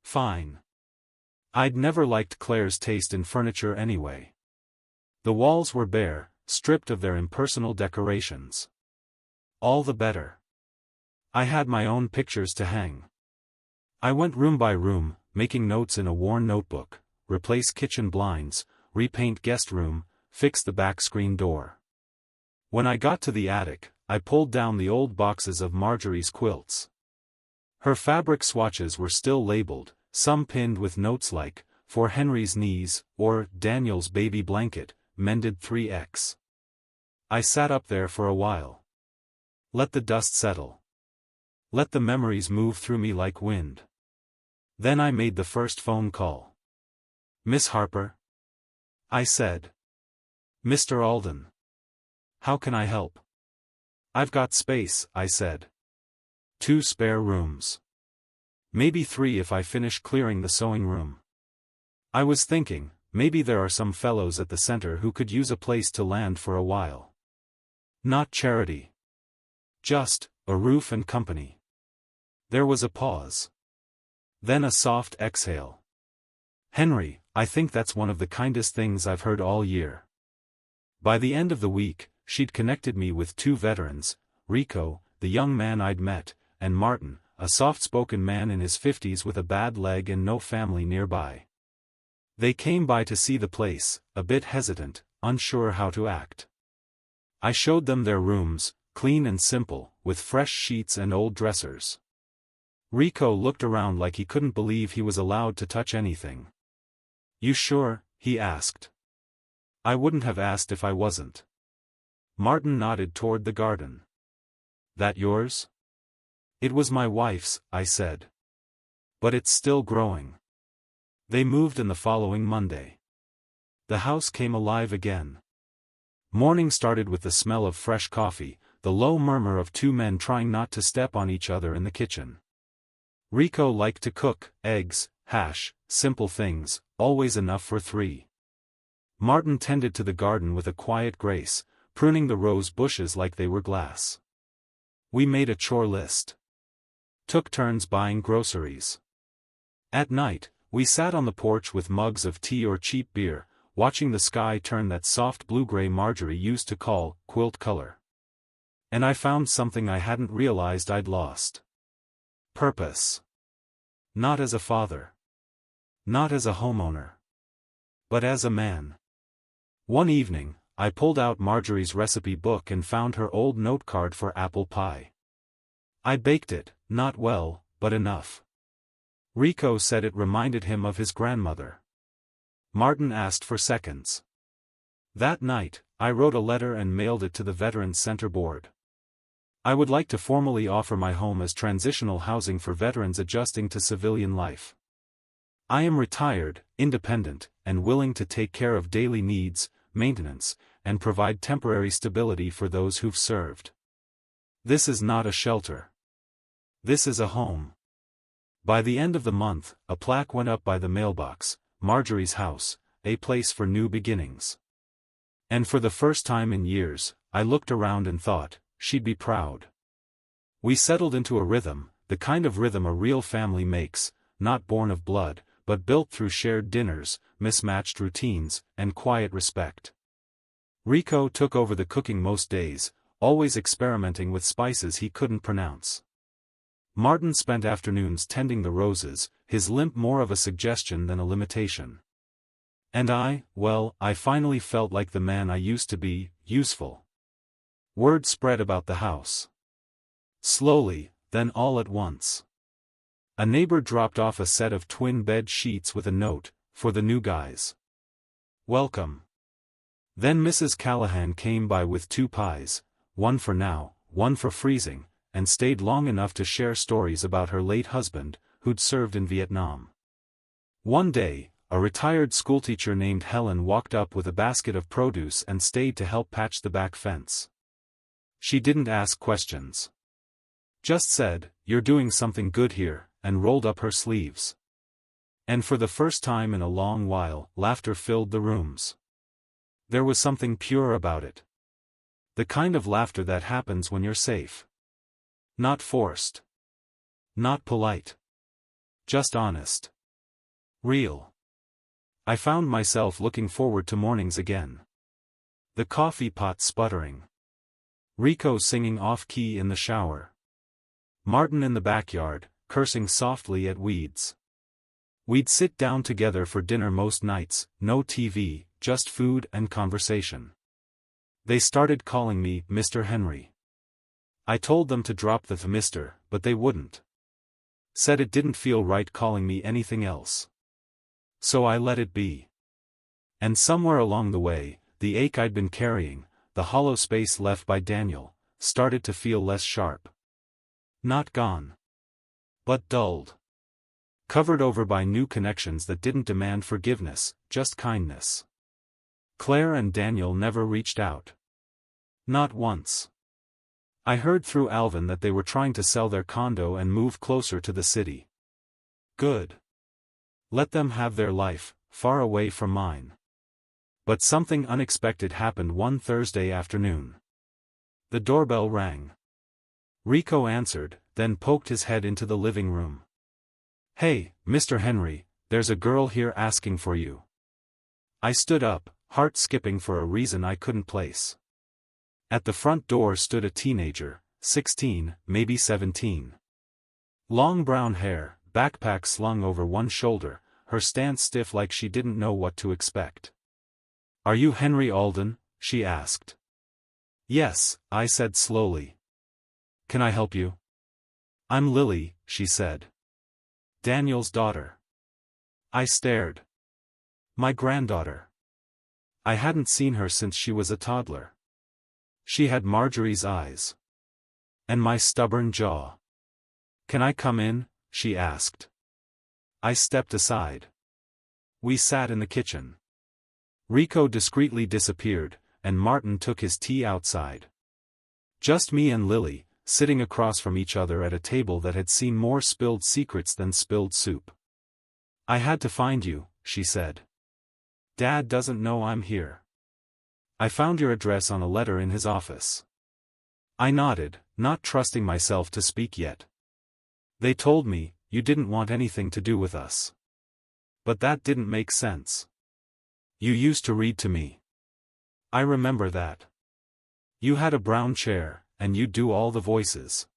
A: Fine. I'd never liked Claire's taste in furniture anyway. The walls were bare, stripped of their impersonal decorations. All the better. I had my own pictures to hang. I went room by room, making notes in a worn notebook: replace kitchen blinds, repaint guest room, fix the back screen door. When I got to the attic, I pulled down the old boxes of Marjorie's quilts. Her fabric swatches were still labeled, some pinned with notes like, "For Henry's knees," or "Daniel's baby blanket, mended 3x. I sat up there for a while. Let the dust settle. Let the memories move through me like wind. Then I made the first phone call. "Miss Harper?" I said. "Mr. Alden. How can I help?" "I've got space," I said. 2 spare rooms. Maybe 3 if I finish clearing the sewing room. I was thinking, maybe there are some fellows at the center who could use a place to land for a while. Not charity. Just a roof and company. There was a pause. Then a soft exhale. "Henry, I think that's one of the kindest things I've heard all year." By the end of the week, she'd connected me with 2 veterans, Rico, the young man I'd met, and Martin, a soft-spoken man in his 50s with a bad leg and no family nearby. They came by to see the place, a bit hesitant, unsure how to act. I showed them their rooms, clean and simple, with fresh sheets and old dressers. Rico looked around like he couldn't believe he was allowed to touch anything. "You sure?" he asked. "I wouldn't have asked if I wasn't." Martin nodded toward the garden. "That yours?" "It was my wife's," I said. "But it's still growing." They moved in the following Monday. The house came alive again. Morning started with the smell of fresh coffee, the low murmur of 2 men trying not to step on each other in the kitchen. Rico liked to cook: eggs, hash, simple things, always enough for 3. Martin tended to the garden with a quiet grace, pruning the rose bushes like they were glass. We made a chore list. Took turns buying groceries. At night, we sat on the porch with mugs of tea or cheap beer, watching the sky turn that soft blue-gray Marjorie used to call quilt color. And I found something I hadn't realized I'd lost. Purpose. Not as a father. Not as a homeowner. But as a man. One evening, I pulled out Marjorie's recipe book and found her old note card for apple pie. I baked it, not well, but enough. Rico said it reminded him of his grandmother. Martin asked for seconds. That night, I wrote a letter and mailed it to the Veterans Center Board. I would like to formally offer my home as transitional housing for veterans adjusting to civilian life. I am retired, independent, and willing to take care of daily needs, maintenance, and provide temporary stability for those who've served. This is not a shelter. This is a home. By the end of the month, a plaque went up by the mailbox: Marjorie's house, a place for new beginnings. And for the first time in years, I looked around and thought, she'd be proud. We settled into a rhythm, the kind of rhythm a real family makes, not born of blood, but built through shared dinners, mismatched routines, and quiet respect. Rico took over the cooking most days, always experimenting with spices he couldn't pronounce. Martin spent afternoons tending the roses, his limp more of a suggestion than a limitation. And I finally felt like the man I used to be, useful. Word spread about the house. Slowly, then all at once. A neighbor dropped off a set of twin bed sheets with a note, "For the new guys. Welcome." Then Mrs. Callahan came by with 2 pies, one for now, one for freezing, and stayed long enough to share stories about her late husband, who'd served in Vietnam. One day, a retired schoolteacher named Helen walked up with a basket of produce and stayed to help patch the back fence. She didn't ask questions. Just said, "You're doing something good here," and rolled up her sleeves. And for the first time in a long while, laughter filled the rooms. There was something pure about it. The kind of laughter that happens when you're safe. Not forced. Not polite. Just honest. Real. I found myself looking forward to mornings again. The coffee pot sputtering. Rico singing off-key in the shower. Martin in the backyard, cursing softly at weeds. We'd sit down together for dinner most nights, no TV, just food and conversation. They started calling me Mr. Henry. I told them to drop the Mr., but they wouldn't. Said it didn't feel right calling me anything else. So I let it be. And somewhere along the way, the ache I'd been carrying, the hollow space left by Daniel, started to feel less sharp. Not gone. But dulled. Covered over by new connections that didn't demand forgiveness, just kindness. Claire and Daniel never reached out. Not once. I heard through Alvin that they were trying to sell their condo and move closer to the city. Good. Let them have their life, far away from mine. But something unexpected happened one Thursday afternoon. The doorbell rang. Rico answered, then poked his head into the living room. "Hey, Mr. Henry, there's a girl here asking for you." I stood up, heart skipping for a reason I couldn't place. At the front door stood a teenager, 16, maybe 17. Long brown hair, backpack slung over one shoulder, her stance stiff like she didn't know what to expect. "Are you Henry Alden?" she asked. "Yes," I said slowly. "Can I help you?" "I'm Lily," she said. "Daniel's daughter." I stared. My granddaughter. I hadn't seen her since she was a toddler. She had Marjorie's eyes. And my stubborn jaw. "Can I come in?" she asked. I stepped aside. We sat in the kitchen. Rico discreetly disappeared, and Martin took his tea outside. Just me and Lily, sitting across from each other at a table that had seen more spilled secrets than spilled soup. "I had to find you," she said. "Dad doesn't know I'm here. I found your address on a letter in his office." I nodded, not trusting myself to speak yet. "They told me, you didn't want anything to do with us. But that didn't make sense. You used to read to me. I remember that. You had a brown chair, and you'd do all the voices."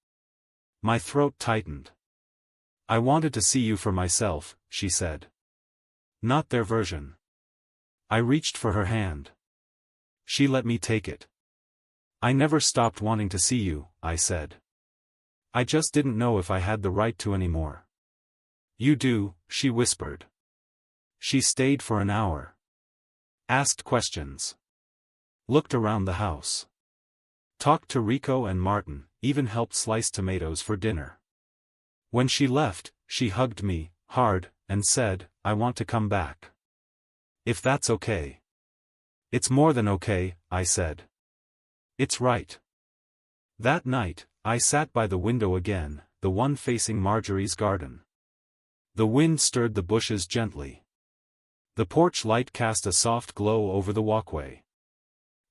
A: My throat tightened. "I wanted to see you for myself," she said. "Not their version." I reached for her hand. She let me take it. "I never stopped wanting to see you," I said. "I just didn't know if I had the right to anymore." "You do," she whispered. She stayed for an hour. Asked questions. Looked around the house. Talked to Rico and Martin, even helped slice tomatoes for dinner. When she left, she hugged me, hard, and said, "I want to come back. If that's okay." "It's more than okay," I said. "It's right." That night, I sat by the window again, the one facing Marjorie's garden. The wind stirred the bushes gently. The porch light cast a soft glow over the walkway.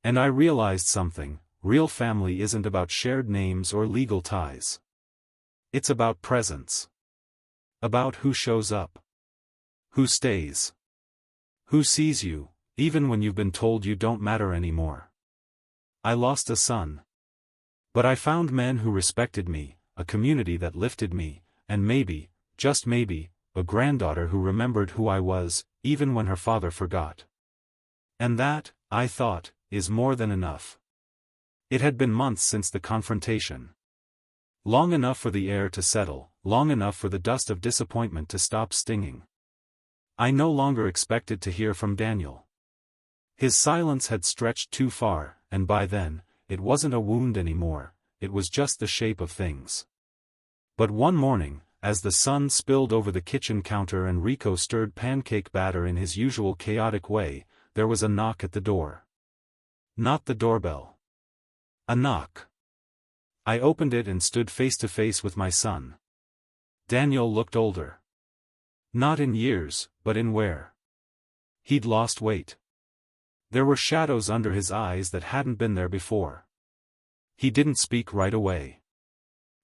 A: And I realized something: real family isn't about shared names or legal ties. It's about presence. About who shows up. Who stays. Who sees you, even when you've been told you don't matter anymore. I lost a son. But I found men who respected me, a community that lifted me, and maybe, just maybe, a granddaughter who remembered who I was, even when her father forgot. And that, I thought, is more than enough. It had been months since the confrontation. Long enough for the air to settle, long enough for the dust of disappointment to stop stinging. I no longer expected to hear from Daniel. His silence had stretched too far, and by then, it wasn't a wound anymore, it was just the shape of things. But one morning, as the sun spilled over the kitchen counter and Rico stirred pancake batter in his usual chaotic way, there was a knock at the door. Not the doorbell. A knock. I opened it and stood face to face with my son. Daniel looked older. Not in years, but in wear. He'd lost weight. There were shadows under his eyes that hadn't been there before. He didn't speak right away.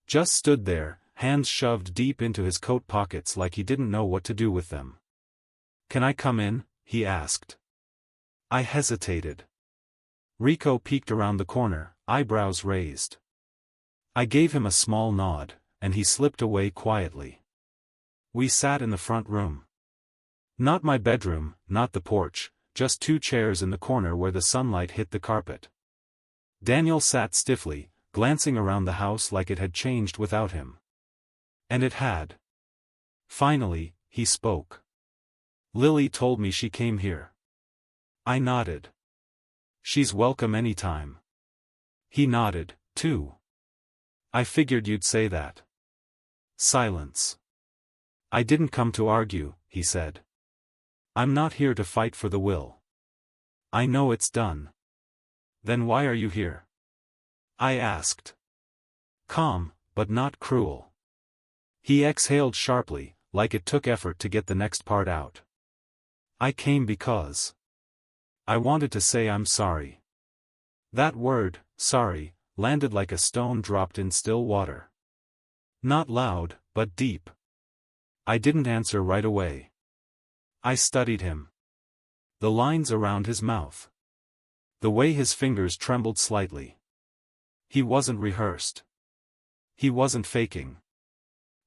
A: Just stood there, hands shoved deep into his coat pockets like he didn't know what to do with them. "Can I come in?" he asked. I hesitated. Rico peeked around the corner, eyebrows raised. I gave him a small nod, and he slipped away quietly. We sat in the front room. Not my bedroom, not the porch, just two chairs in the corner where the sunlight hit the carpet. Daniel sat stiffly, glancing around the house like it had changed without him. And it had. Finally, he spoke. Lily told me she came here. I nodded. She's welcome anytime. He nodded, too. I figured you'd say that. Silence. I didn't come to argue, he said. I'm not here to fight for the will. I know it's done. Then why are you here? I asked. Calm, but not cruel. He exhaled sharply, like it took effort to get the next part out. I came because I wanted to say I'm sorry. That word, sorry, landed like a stone dropped in still water. Not loud, but deep. I didn't answer right away. I studied him. The lines around his mouth. The way his fingers trembled slightly. He wasn't rehearsed. He wasn't faking.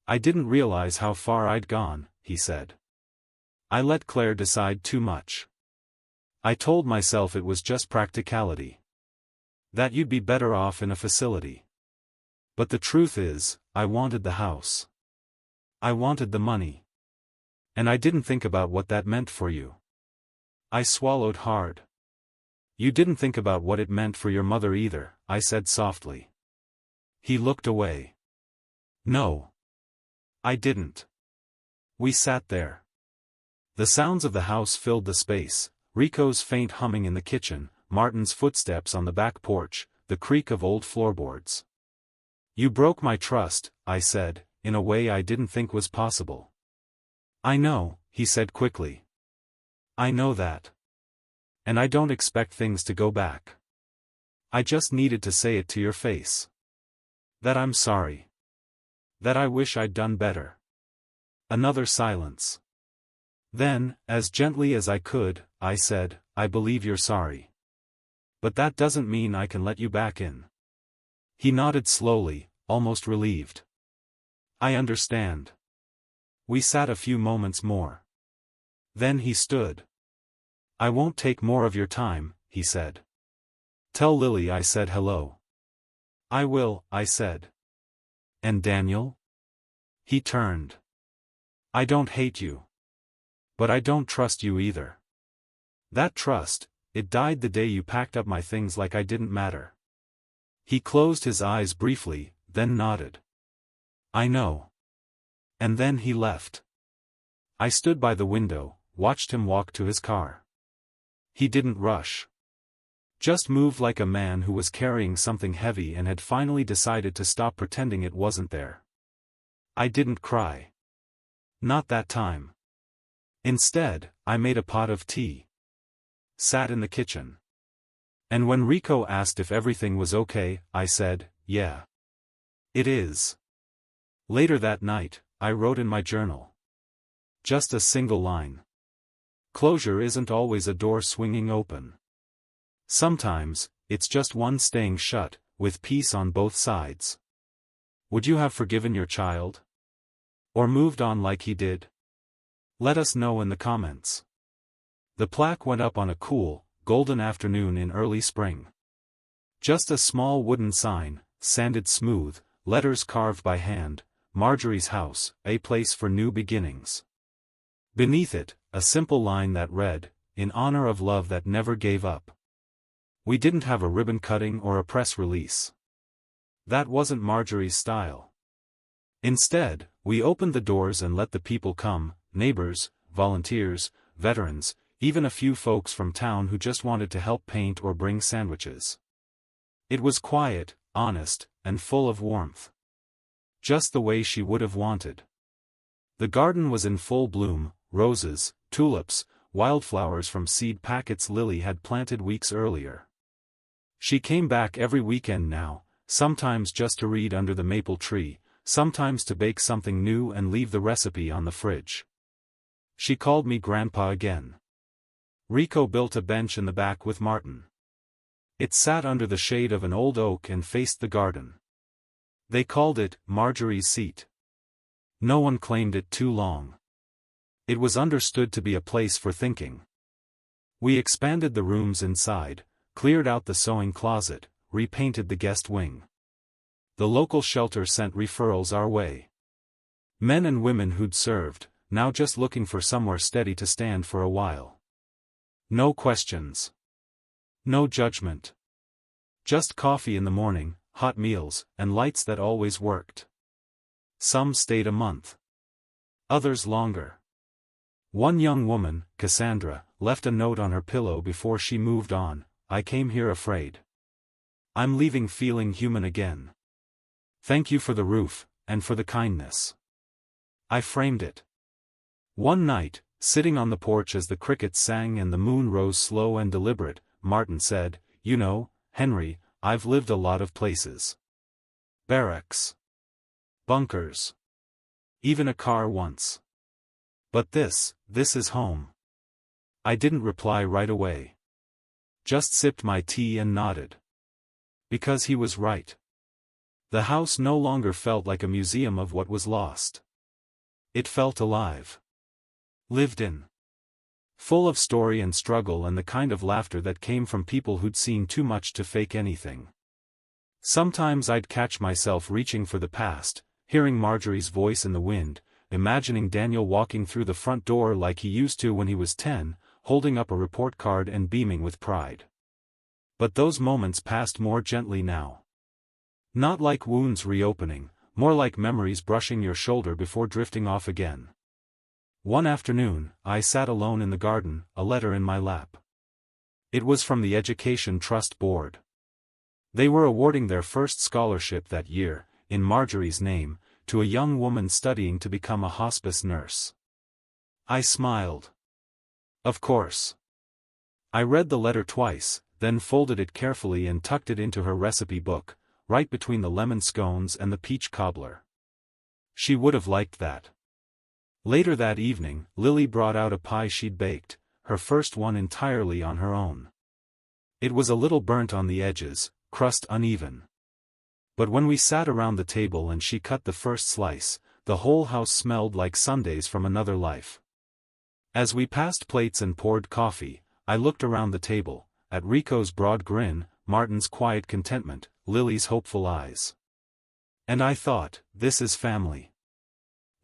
A: I didn't realize how far I'd gone, he said. I let Claire decide too much. I told myself it was just practicality. That you'd be better off in a facility. But the truth is, I wanted the house. I wanted the money. And I didn't think about what that meant for you. I swallowed hard. You didn't think about what it meant for your mother either, I said softly. He looked away. No. I didn't. We sat there. The sounds of the house filled the space, Rico's faint humming in the kitchen, Martin's footsteps on the back porch, the creak of old floorboards. You broke my trust, I said, in a way I didn't think was possible. I know, he said quickly. I know that. And I don't expect things to go back. I just needed to say it to your face. That I'm sorry. That I wish I'd done better. Another silence. Then, as gently as I could, I said, I believe you're sorry. But that doesn't mean I can let you back in. He nodded slowly, almost relieved. I understand. We sat a few moments more. Then he stood. I won't take more of your time, he said. Tell Lily I said hello. I will, I said. And Daniel? He turned. I don't hate you. But I don't trust you either. That trust, it died the day you packed up my things like I didn't matter. He closed his eyes briefly, then nodded. I know. And then he left. I stood by the window, watched him walk to his car. He didn't rush. Just moved like a man who was carrying something heavy and had finally decided to stop pretending it wasn't there. I didn't cry. Not that time. Instead, I made a pot of tea. Sat in the kitchen. And when Rico asked if everything was okay, I said, yeah. It is. Later that night, I wrote in my journal. Just a single line. Closure isn't always a door swinging open. Sometimes, it's just one staying shut, with peace on both sides. Would you have forgiven your child? Or moved on like he did? Let us know in the comments. The plaque went up on a cool, golden afternoon in early spring. Just a small wooden sign, sanded smooth, letters carved by hand, Marjorie's house, a place for new beginnings. Beneath it, a simple line that read, in honor of love that never gave up. We didn't have a ribbon cutting or a press release. That wasn't Marjorie's style. Instead, we opened the doors and let the people come, neighbors, volunteers, veterans, even a few folks from town who just wanted to help paint or bring sandwiches. It was quiet, honest, and full of warmth. Just the way she would have wanted. The garden was in full bloom, roses, tulips, wildflowers from seed packets Lily had planted weeks earlier. She came back every weekend now, sometimes just to read under the maple tree, sometimes to bake something new and leave the recipe on the fridge. She called me Grandpa again. Rico built a bench in the back with Martin. It sat under the shade of an old oak and faced the garden. They called it Marjorie's seat. No one claimed it too long. It was understood to be a place for thinking. We expanded the rooms inside, cleared out the sewing closet, repainted the guest wing. The local shelter sent referrals our way. Men and women who'd served, now just looking for somewhere steady to stand for a while. No questions. No judgment. Just coffee in the morning, hot meals, and lights that always worked. Some stayed a month. Others longer. One young woman, Cassandra, left a note on her pillow before she moved on. I came here afraid. I'm leaving feeling human again. Thank you for the roof, and for the kindness. I framed it. One night, sitting on the porch as the crickets sang and the moon rose slow and deliberate, Martin said, "You know, Henry, I've lived a lot of places. Barracks. Bunkers. Even a car once. But this is home." I didn't reply right away. Just sipped my tea and nodded. Because he was right. The house no longer felt like a museum of what was lost. It felt alive. Lived in. Full of story and struggle and the kind of laughter that came from people who'd seen too much to fake anything. Sometimes I'd catch myself reaching for the past, hearing Marjorie's voice in the wind, imagining Daniel walking through the front door like he used to when he was 10, holding up a report card and beaming with pride. But those moments passed more gently now. Not like wounds reopening, more like memories brushing your shoulder before drifting off again. One afternoon, I sat alone in the garden, a letter in my lap. It was from the Education Trust Board. They were awarding their first scholarship that year, in Marjorie's name, to a young woman studying to become a hospice nurse. I smiled. Of course. I read the letter twice, then folded it carefully and tucked it into her recipe book, right between the lemon scones and the peach cobbler. She would have liked that. Later that evening, Lily brought out a pie she'd baked, her first one entirely on her own. It was a little burnt on the edges, crust uneven. But when we sat around the table and she cut the first slice, the whole house smelled like Sundays from another life. As we passed plates and poured coffee, I looked around the table, at Rico's broad grin, Martin's quiet contentment, Lily's hopeful eyes. And I thought, this is family.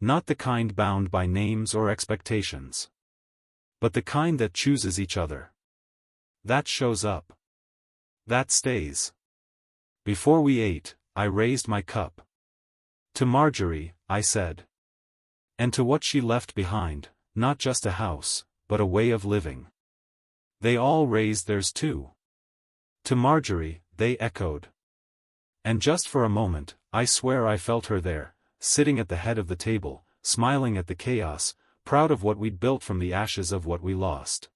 A: Not the kind bound by names or expectations. But the kind that chooses each other. That shows up. That stays. Before we ate, I raised my cup. To Marjorie, I said. And to what she left behind, not just a house, but a way of living. They all raised theirs too. To Marjorie, they echoed. And just for a moment, I swear I felt her there, sitting at the head of the table, smiling at the chaos, proud of what we'd built from the ashes of what we lost.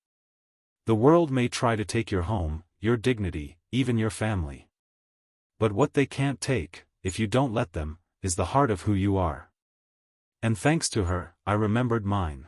A: The world may try to take your home, your dignity, even your family. But what they can't take, if you don't let them, is the heart of who you are. And thanks to her, I remembered mine.